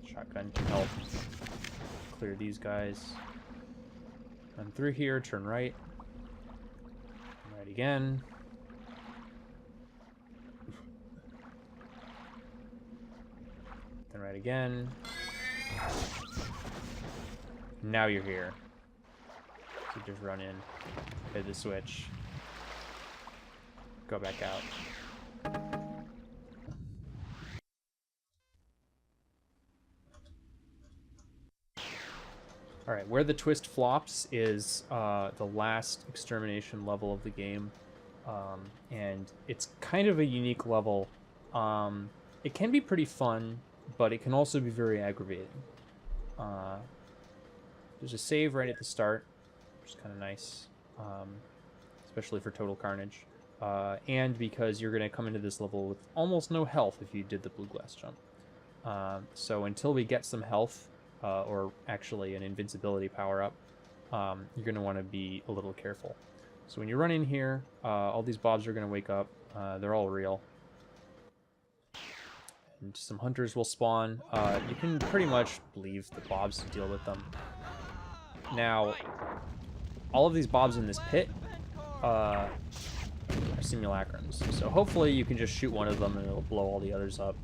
A: shotgun can help clear these guys. Run through here, turn right, right again, then right again. Now you're here. So just run in, hit the switch, go back out. Alright, where the twist flops is the last extermination level of the game. And it's kind of a unique level. It can be pretty fun, but it can also be very aggravating. There's a save right at the start, which is kind of nice, especially for total carnage. And because you're going to come into this level with almost no health if you did the blue glass jump. So until we get some health, or actually an invincibility power-up, you're going to want to be a little careful. So when you run in here, all these bobs are going to wake up. They're all real. And some hunters will spawn. You can pretty much leave the bobs to deal with them. Now, all of these bobs in this pit are simulacrums. So hopefully you can just shoot one of them and it'll blow all the others up.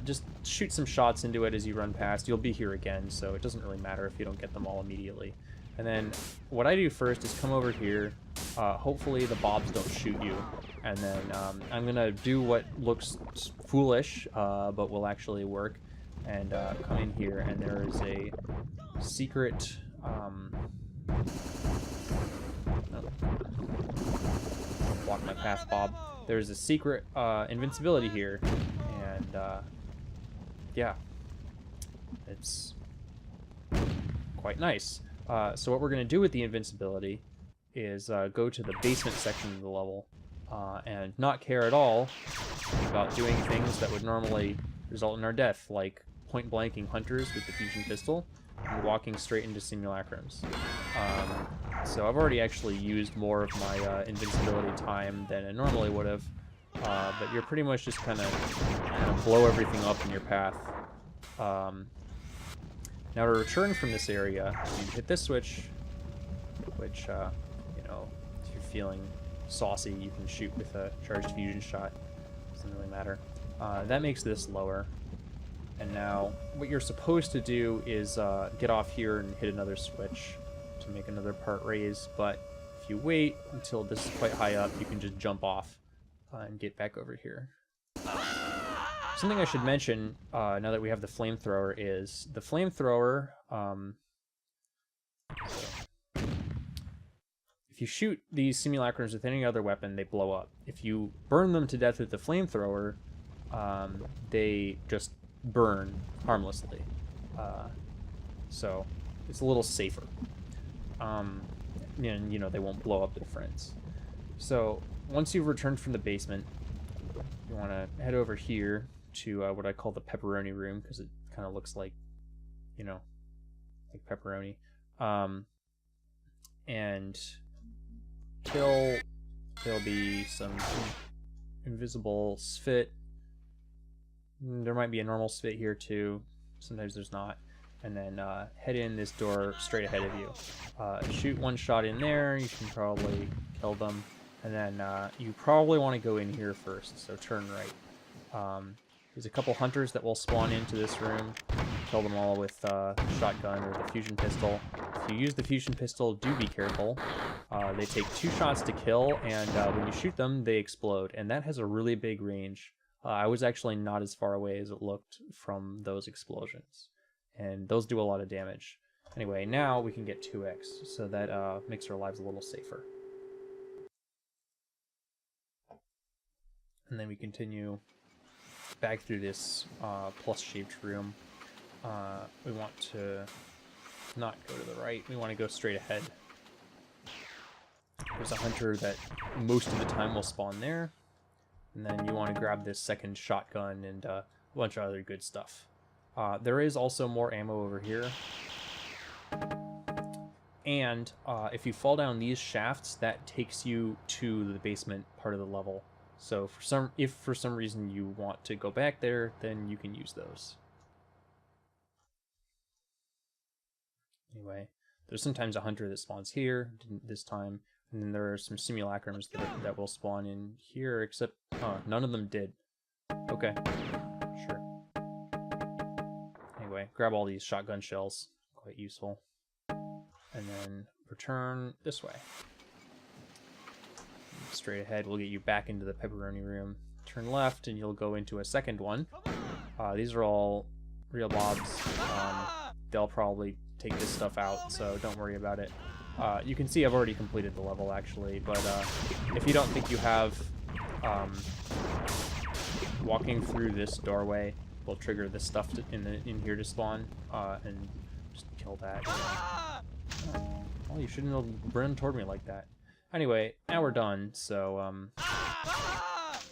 A: Just shoot some shots into it as you run past. You'll be here again, so it doesn't really matter if you don't get them all immediately. And then what I do first is come over here. Hopefully the bobs don't shoot you. And then I'm going to do what looks foolish, but will actually work. And come in here, and there is a secret... block my path, Bob. There's a secret invincibility here. And yeah, it's quite nice. So what we're going to do with the invincibility is go to the basement section of the level and not care at all about doing things that would normally result in our death, like point-blanking hunters with the fusion pistol and walking straight into simulacrums. So I've already actually used more of my invincibility time than I normally would have, but you're pretty much just kind of blow everything up in your path. Now to return from this area, you hit this switch, which, you know, if you're feeling saucy, you can shoot with a charged fusion shot. Doesn't really matter. That makes this lower. And now, what you're supposed to do is get off here and hit another switch to make another part raise, but if you wait until this is quite high up, you can just jump off and get back over here. Something I should mention, now that we have the flamethrower, is the flamethrower, if you shoot these simulacrums with any other weapon, they blow up. If you burn them to death with the flamethrower, they just burn harmlessly. So it's a little safer. And, you know, they won't blow up their friends. So once you've returned from the basement, you want to head over here to what I call the pepperoni room, because it kind of looks like, you know, like pepperoni. And there'll be some invisible spit. There might be a normal spit here too. Sometimes there's not. And then head in this door straight ahead of you. Shoot one shot in there. You can probably kill them. And then you probably want to go in here first. So turn right. There's a couple hunters that will spawn into this room. Kill them all with shotgun or the fusion pistol. If you use the fusion pistol, do be careful. They take 2 shots to kill, and when you shoot them, they explode. And that has a really big range. I was actually not as far away as it looked from those explosions. And those do a lot of damage. Anyway, now we can get 2x, so that makes our lives a little safer. And then we continue back through this plus-shaped room. We want to not go to the right, we want to go straight ahead. There's a hunter that most of the time will spawn there. And then you want to grab this second shotgun and a bunch of other good stuff. There is also more ammo over here. And if you fall down these shafts, that takes you to the basement part of the level. So if for some reason you want to go back there, then you can use those. Anyway, there's sometimes a hunter that spawns here, didn't this time. And then there are some simulacrums that will spawn in here, except none of them did. Okay, sure. Anyway, grab all these shotgun shells, quite useful. And then return this way. Straight ahead will get you back into the pepperoni room. Turn left and you'll go into a second one. These are all real mobs. They'll probably take this stuff out, so don't worry about it. You can see I've already completed the level, actually, but if you don't think you have, walking through this doorway will trigger this stuff in here to spawn, and just kill that. Well, you shouldn't have run toward me like that. Anyway, now we're done, so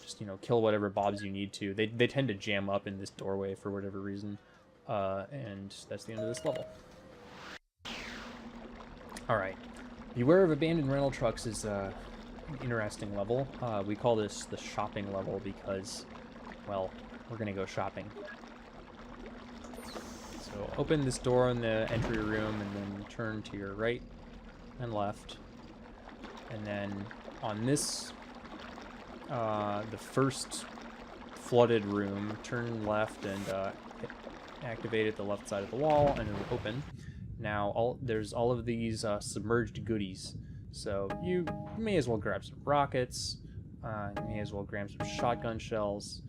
A: just, you know, kill whatever bobs you need to. They tend to jam up in this doorway for whatever reason, and that's the end of this level. Alright, Beware of Abandoned Rental Trucks is an interesting level. We call this the shopping level because, well, we're gonna go shopping. So So open this door in the entry room and then turn to your right and left. And then on this, the first flooded room, turn left and activate at the left side of the wall, and it'll open. Now there's all of these submerged goodies, so you may as well grab some rockets. You may as well grab some shotgun shells.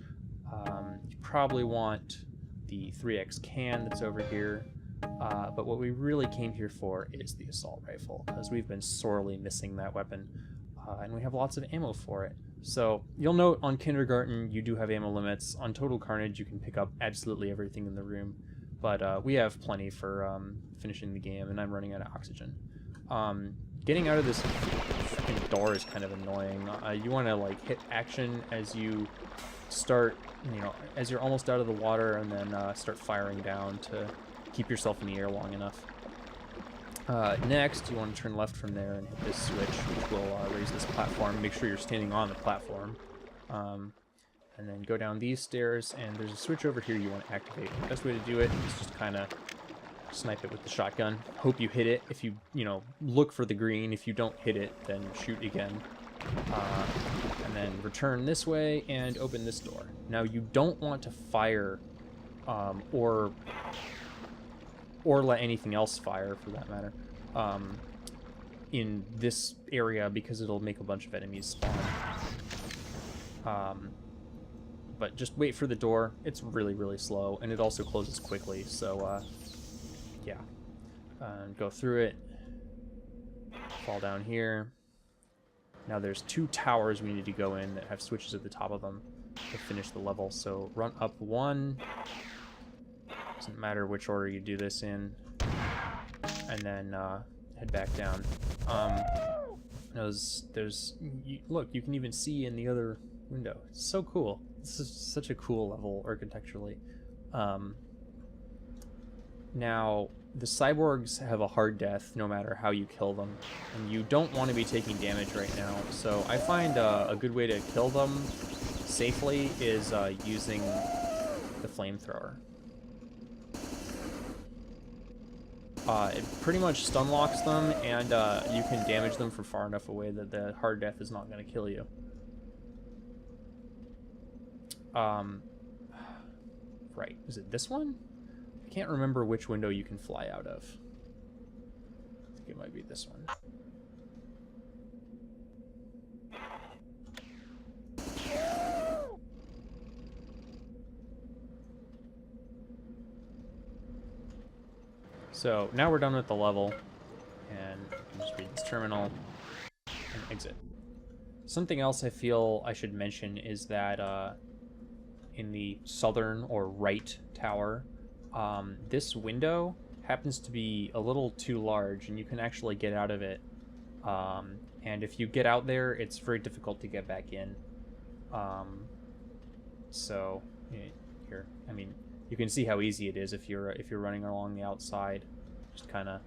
A: You probably want the 3x can that's over here. But what we really came here for is the assault rifle, because we've been sorely missing that weapon, and we have lots of ammo for it. So you'll note on Kindergarten you do have ammo limits. On Total Carnage you can pick up absolutely everything in the room, but we have plenty for finishing the game, and I'm running out of oxygen. Getting out of this freaking door is kind of annoying. You want to like hit action as you start, as you're almost out of the water, and then start firing down to keep yourself in the air long enough. Next, you want to turn left from there and hit this switch, which will raise this platform. Make sure you're standing on the platform. And then go down these stairs, and there's a switch over here you want to activate. The best way to do it is just kind of snipe it with the shotgun. Hope you hit it. If you, look for the green. If you don't hit it, then shoot again. And then return this way and open this door. Now, you don't want to fire or let anything else fire, for that matter, in this area, because it'll make a bunch of enemies spawn. But just wait for the door. It's really, really slow, and it also closes quickly, so, yeah. Go through it. Fall down here. Now there's 2 towers we need to go in that have switches at the top of them to finish the level, so run up 1. Doesn't matter which order you do this in, and then head back down. Look, you can even see in the other window. It's so cool. This is such a cool level architecturally. Now, the cyborgs have a hard death no matter how you kill them, and you don't want to be taking damage right now. So I find a good way to kill them safely is using the flamethrower. It pretty much stun locks them, and you can damage them from far enough away that the hard death is not going to kill you. Right, is it this one? I can't remember which window you can fly out of. I think it might be this one. So now we're done with the level, and you can just read this terminal and exit. Something else I feel I should mention is that in the southern or right tower, this window happens to be a little too large, and you can actually get out of it. And if you get out there, it's very difficult to get back in. So here, I mean, you can see how easy it is if you're running along the outside. Just kind of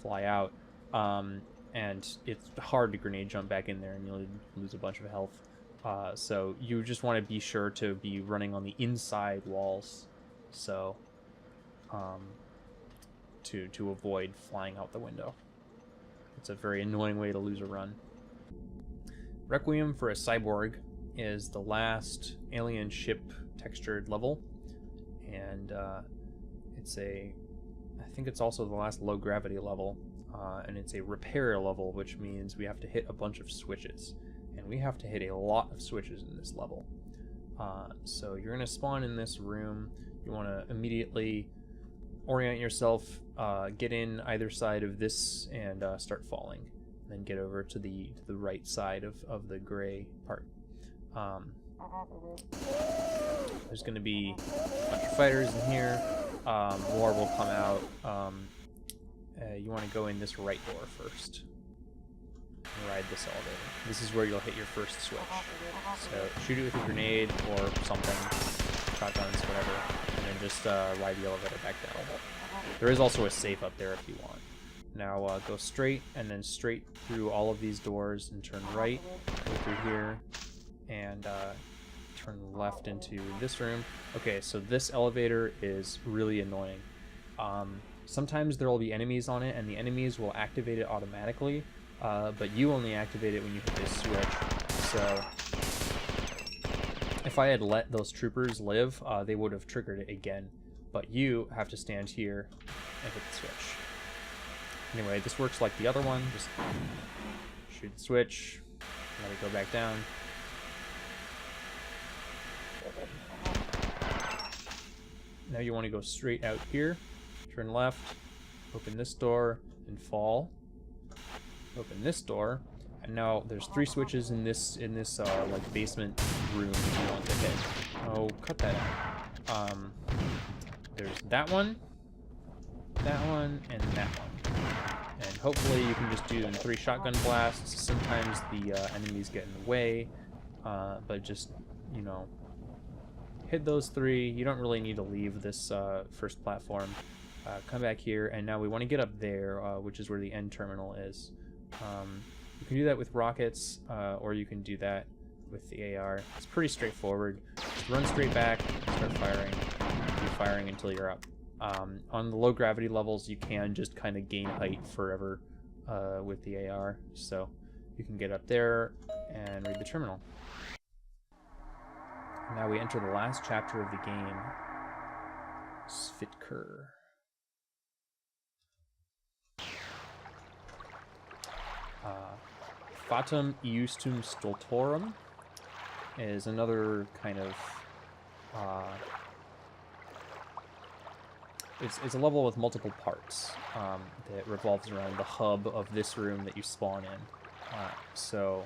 A: fly out, and it's hard to grenade jump back in there, and you'll lose a bunch of health. So you just want to be sure to be running on the inside walls, so to avoid flying out the window. It's a very annoying way to lose a run. Requiem for a Cyborg is the last alien ship textured level, and I think it's also the last low gravity level, and it's a repair level, which means we have to hit a bunch of switches, and we have to hit a lot of switches in this level. So you're going to spawn in this room. You want to immediately orient yourself, get in either side of this, and start falling. Then get over to the right side of the gray part. There's going to be a bunch of fighters in here. More will come out. You want to go in this right door first. And ride this elevator. This is where you'll hit your first switch. So shoot it with a grenade or something, shotguns, whatever, and then just ride the elevator back down. There is also a safe up there if you want. Now go straight, and then straight through all of these doors and turn right, go through here, and turn left into this room. Okay, so this elevator is really annoying. Sometimes there will be enemies on it, and the enemies will activate it automatically, but you only activate it when you hit this switch. So if I had let those troopers live, they would have triggered it again. But you have to stand here and hit the switch. Anyway, this works like the other one. Just shoot the switch, let it go back down. Now you want to go straight out here, turn left, open this door, and fall. Open this door, and now there's 3 switches in this like basement room you want to hit. Oh, cut that out. There's that one, and that one. And hopefully you can just do 3 shotgun blasts. Sometimes the enemies get in the way, but just, you know, hit those 3. You don't really need to leave this first platform. Come back here, and now we want to get up there, which is where the end terminal is. You can do that with rockets, or you can do that with the AR. It's pretty straightforward. Just run straight back, start firing, keep firing until you're up. On the low gravity levels, you can just kind of gain height forever with the AR, so you can get up there and read the terminal. Now we enter the last chapter of the game, Svitker. Fatum Iustum Stultorum is another kind of it's a level with multiple parts that revolves around the hub of this room that you spawn in. So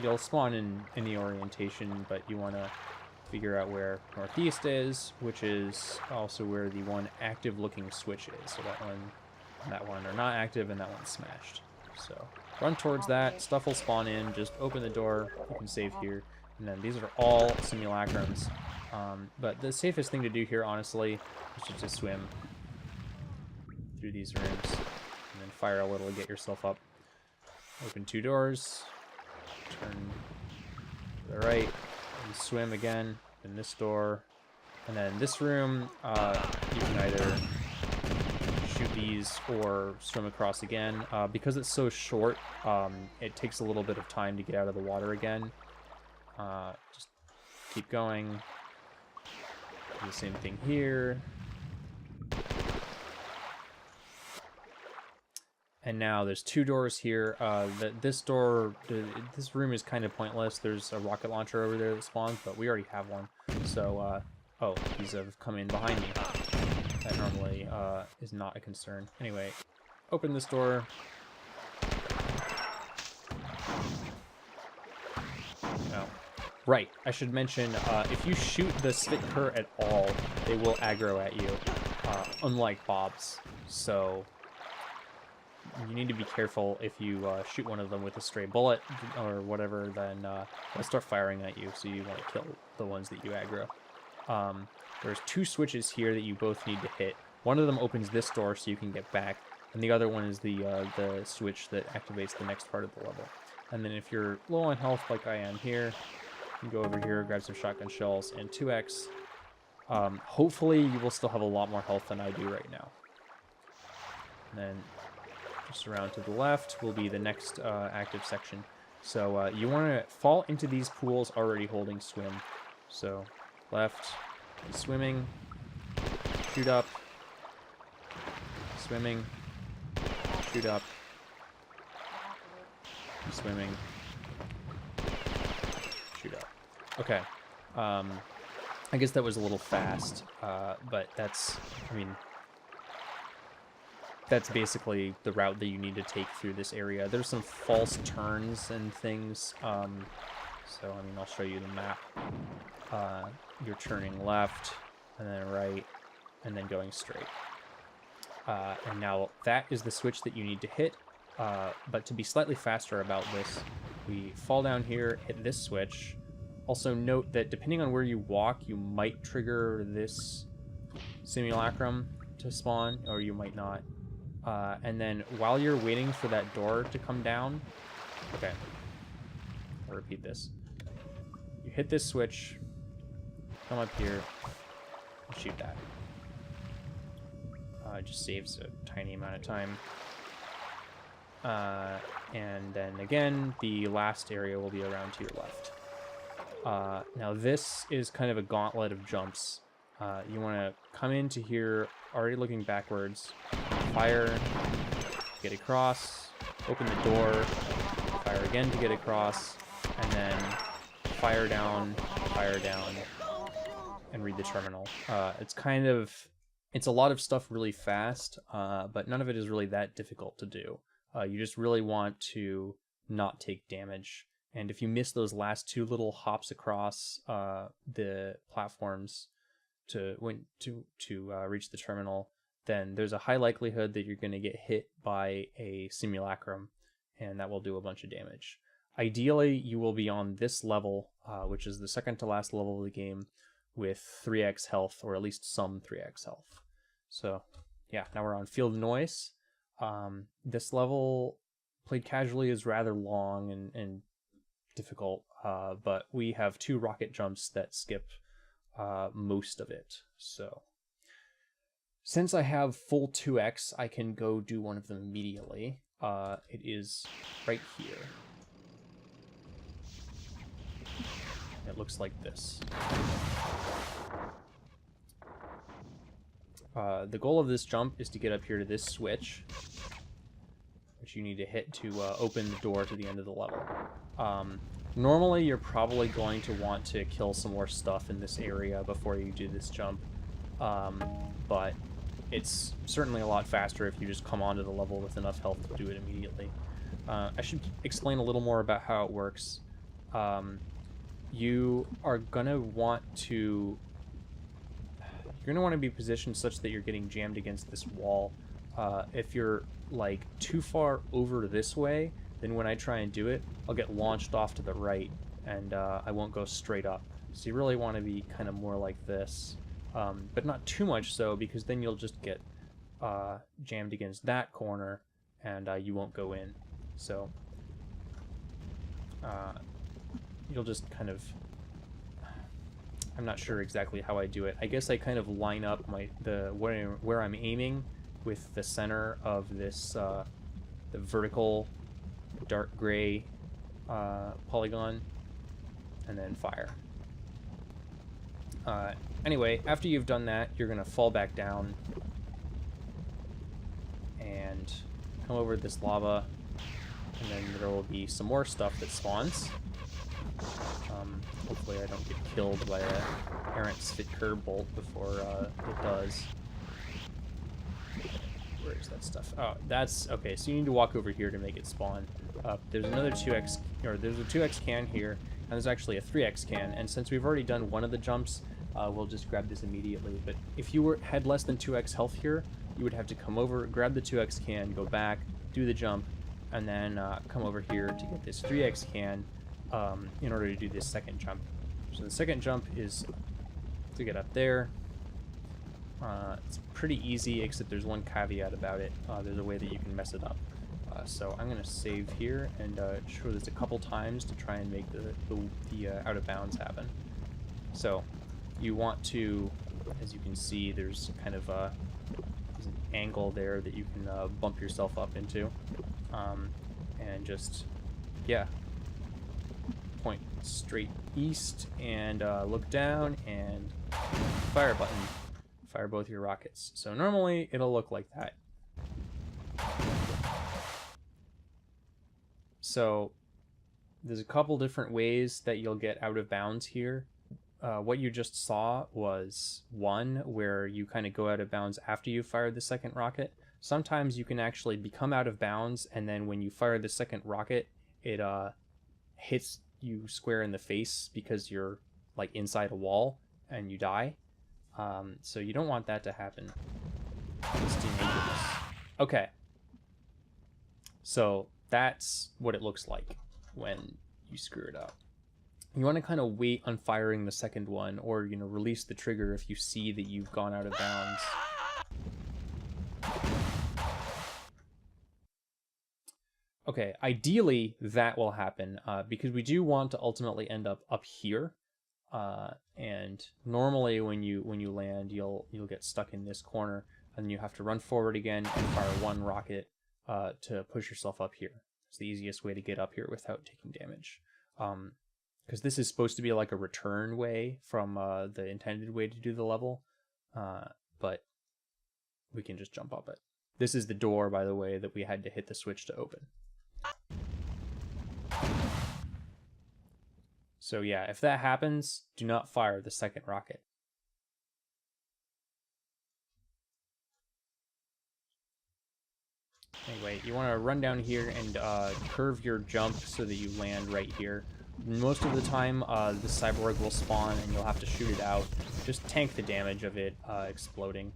A: you'll spawn in any orientation, but you want to figure out where northeast is, which is also where the one active looking switch is. So that one and that one are not active, and that one's smashed. So run towards that, stuff will spawn in, just open the door, you can save here, and then these are all simulacrums. But the safest thing to do here, honestly, is to just swim through these rooms, and then fire a little to get yourself up. Open 2 doors, turn to the right, and swim again in this door, and then this room, you can either shoot these or swim across again. Because it's so short, it takes a little bit of time to get out of the water again. Just keep going. Do the same thing here. And now there's 2 doors here. This room is kind of pointless. There's a rocket launcher over there that spawns, but we already have one. So, oh, these have come in behind me. That normally is not a concern. Anyway, open this door. No. Right, I should mention, if you shoot the Svitker at all, they will aggro at you, unlike Bobs. So you need to be careful. If you shoot one of them with a stray bullet or whatever, then they'll start firing at you, so you want to kill the ones that you aggro. There's 2 switches here that you both need to hit. One of them opens this door so you can get back, and the other one is the switch that activates the next part of the level. And then if you're low on health like I am here, you can go over here, grab some shotgun shells and 2x. Hopefully you will still have a lot more health than I do right now. And then just around to the left will be the next active section. So you want to fall into these pools already holding swim. So left, swimming, shoot up, swimming, shoot up, swimming, shoot up. Okay. I guess that was a little fast, but that's, I mean, that's basically the route that you need to take through this area. There's some false turns and things, so, I mean, I'll show you the map. You're turning left, and then right, and then going straight. And now that is the switch that you need to hit, but to be slightly faster about this, we fall down here, hit this switch. Also note that depending on where you walk, you might trigger this simulacrum to spawn, or you might not. And then while you're waiting for that door to come down, okay, I'll repeat this. You hit this switch, come up here and shoot that. It just saves a tiny amount of time. And then again, the last area will be around to your left. Now this is kind of a gauntlet of jumps. You want to come into here already looking backwards, fire, get across, open the door, fire again to get across, and then fire down, and read the terminal. It's a lot of stuff really fast, but none of it is really that difficult to do. You just really want to not take damage. And if you miss those last two little hops across the platforms to reach the terminal, then there's a high likelihood that you're going to get hit by a simulacrum, and that will do a bunch of damage. Ideally, you will be on this level, which is the second to last level of the game, with 3x health, or at least some 3x health. So, yeah, now we're on Field of Noise. This level, played casually, is rather long and difficult, but we have 2 rocket jumps that skip most of it. So, since I have full 2x, I can go do one of them immediately. It is right here. It looks like this. The goal of this jump is to get up here to this switch, which you need to hit to open the door to the end of the level. Normally, you're probably going to want to kill some more stuff in this area before you do this jump, but it's certainly a lot faster if you just come onto the level with enough health to do it immediately. I should explain a little more about how it works. You are going to want to... You're going to want to be positioned such that you're getting jammed against this wall. If you're, like, too far over this way, then when I try and do it, I'll get launched off to the right, and I won't go straight up. So you really want to be kind of more like this. But not too much so, because then you'll just get jammed against that corner, and you won't go in. So you'll just kind of... I'm not sure exactly how I do it. I guess I kind of line up where I'm aiming with the center of this the vertical dark gray polygon, and then fire. Anyway, after you've done that, you're gonna fall back down and come over this lava, and then there will be some more stuff that spawns. Hopefully I don't get killed by a errant spit curve bolt before it does. Where is that stuff? Oh, that's... Okay, so you need to walk over here to make it spawn. There's another 2x... Or there's a 2x can here, and there's actually a 3x can, and since we've already done one of the jumps, we'll just grab this immediately. But if you had less than 2x health here, you would have to come over, grab the 2x can, go back, do the jump, and then come over here to get this 3x can in order to do this second jump. So the second jump is to get up there. It's pretty easy, except there's one caveat about it. There's a way that you can mess it up. So I'm going to save here and show this a couple times to try and make the out of bounds happen. So you want to, as you can see, there's kind of there's an angle there that you can bump yourself up into. And just, yeah, point straight east and look down and fire button. Fire both your rockets. So normally it'll look like that. So there's a couple different ways that you'll get out of bounds here. What you just saw was one where you kind of go out of bounds after you fire the second rocket. Sometimes you can actually become out of bounds, and then when you fire the second rocket, it hits you square in the face because you're like inside a wall and you die. So you don't want that to happen. It's dangerous. Okay. So that's what it looks like when you screw it up. You want to kind of wait on firing the second one, or, you know, release the trigger if you see that you've gone out of bounds. Okay, ideally that will happen, because we do want to ultimately end up here. And normally when you land, you'll get stuck in this corner, and you have to run forward again and fire one rocket to push yourself up here. It's the easiest way to get up here without taking damage. Because this is supposed to be like a return way from the intended way to do the level, but we can just jump up it. This is the door, by the way, that we had to hit the switch to open. So yeah, if that happens, do not fire the second rocket. Anyway, you want to run down here and curve your jump so that you land right here. Most of the time, the cyborg will spawn and you'll have to shoot it out. Just tank the damage of it exploding.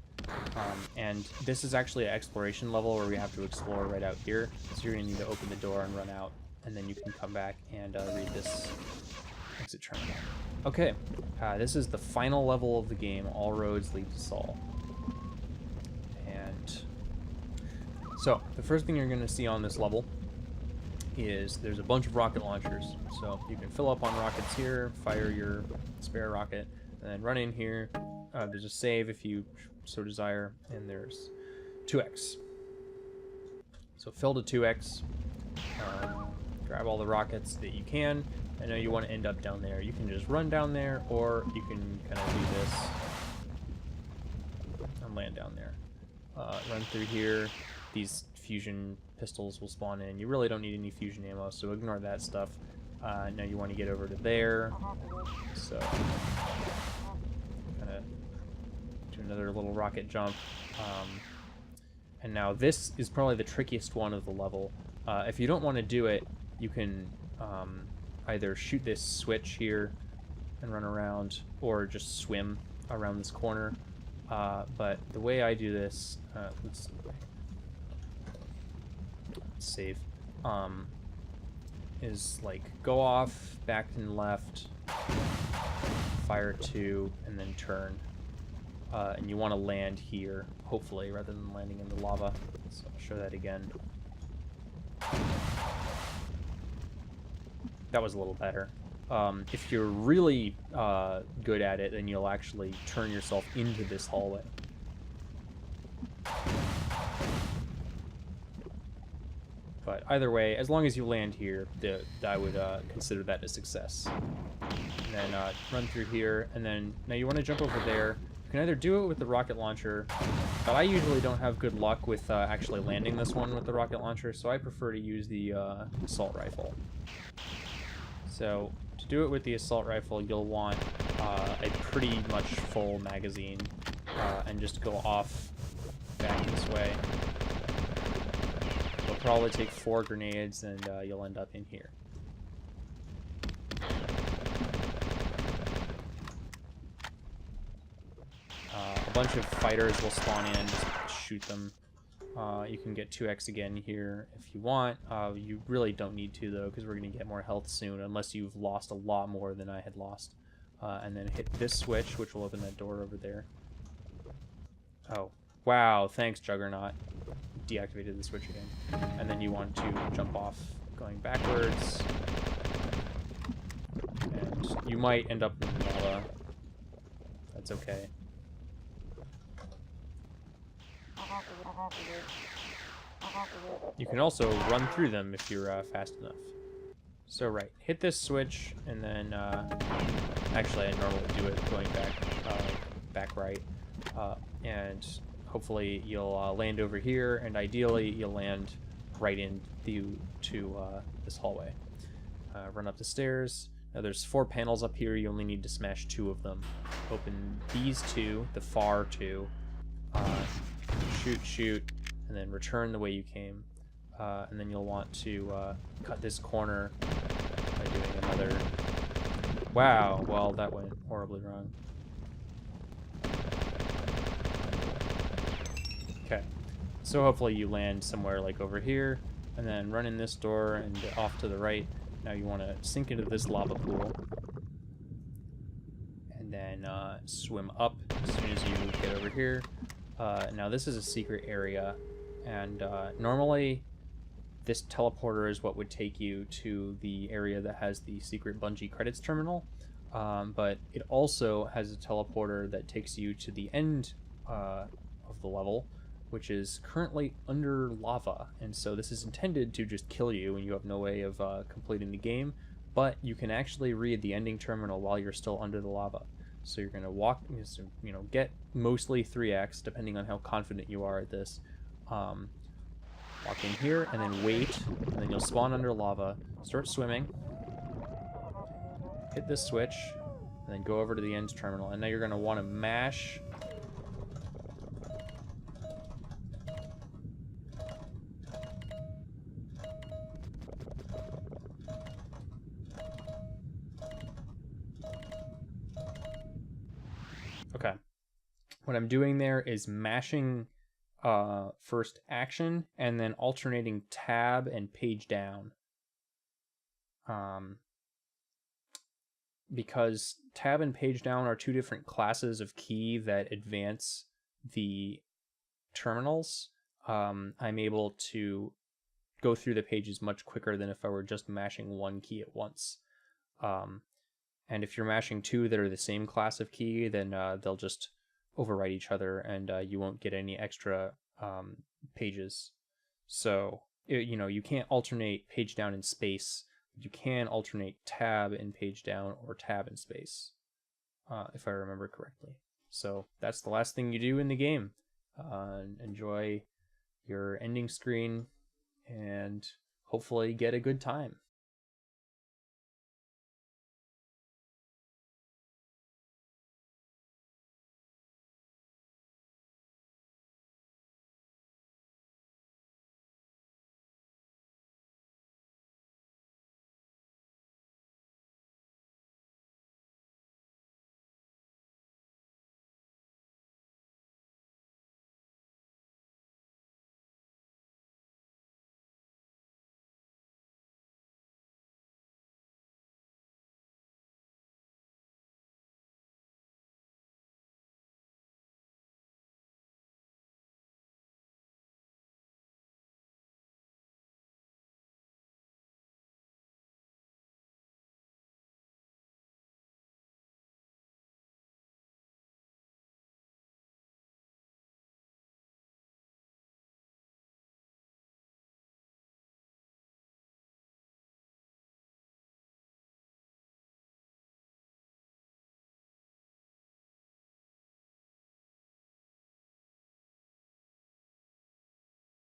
A: And this is actually an exploration level where we have to explore right out here. So you're going to need to open the door and run out, and then you can come back and read this exit terminal. Okay, this is the final level of the game. All roads lead to Sol. And so the first thing you're going to see on this level is there's a bunch of rocket launchers. So you can fill up on rockets here, fire your spare rocket, and then run in here. There's a save if you so desire, and there's 2x. So fill to 2x, grab all the rockets that you can. I know you want to end up down there. You can just run down there, or you can kind of do this and land down there. Run through here. These fusion pistols will spawn in. You really don't need any fusion ammo, so ignore that stuff. Now you want to get over to there. So kind of do another little rocket jump. And now this is probably the trickiest one of the level. If you don't want to do it, you can either shoot this switch here and run around, or just swim around this corner. But the way I do this, let's save, is like go off, back and left, fire 2, and then turn. And you want to land here, hopefully, rather than landing in the lava. So I'll show that again. That was a little better. If you're really good at it, then you'll actually turn yourself into this hallway. But either way, as long as you land here, I would consider that a success. And then run through here, and then now you want to jump over there. You can either do it with the rocket launcher, but I usually don't have good luck with actually landing this one with the rocket launcher, so I prefer to use the assault rifle. So to do it with the assault rifle, you'll want a pretty much full magazine, and just go off back this way. You'll probably take 4 grenades, and you'll end up in here. A bunch of fighters will spawn in, just shoot them. You can get 2x again here if you want. You really don't need to, though, because we're going to get more health soon, unless you've lost a lot more than I had lost. And then hit this switch, which will open that door over there. Oh, wow, thanks, Juggernaut. Deactivated the switch again. And then you want to jump off going backwards. And you might end up in lava. That's okay. You can also run through them if you're fast enough. So right, hit this switch, and then actually I normally do it going back right, and hopefully you'll land over here, and ideally you'll land right into this hallway. Run up the stairs. Now there's 4 panels up here. You only need to smash 2 of them. Open these 2, the far 2. Shoot, and then return the way you came. And then you'll want to cut this corner by doing another... Wow, well, that went horribly wrong. Okay, so hopefully you land somewhere like over here, and then run in this door and off to the right. Now you want to sink into this lava pool, and then swim up as soon as you get over here. Now this is a secret area, and normally this teleporter is what would take you to the area that has the secret Bungie credits terminal. but it also has a teleporter that takes you to the end of the level, which is currently under lava. And so this is intended to just kill you and you have no way of completing the game, but you can actually read the ending terminal while you're still under the lava. So you're going to walk, get mostly 3x, depending on how confident you are at this. Walk in here and then wait, and then you'll spawn under lava, start swimming, hit this switch, and then go over to the end terminal. And now you're going to want to mash okay. What I'm doing there is mashing first action and then alternating tab and page down. Because tab and page down are two different classes of key that advance the terminals, I'm able to go through the pages much quicker than if I were just mashing one key at once. And if you're mashing two that are the same class of key, then they'll just overwrite each other and you won't get any extra pages. So, you can't alternate page down and space. You can alternate tab and page down or tab and space, if I remember correctly. So that's the last thing you do in the game. Enjoy your ending screen and hopefully get a good time.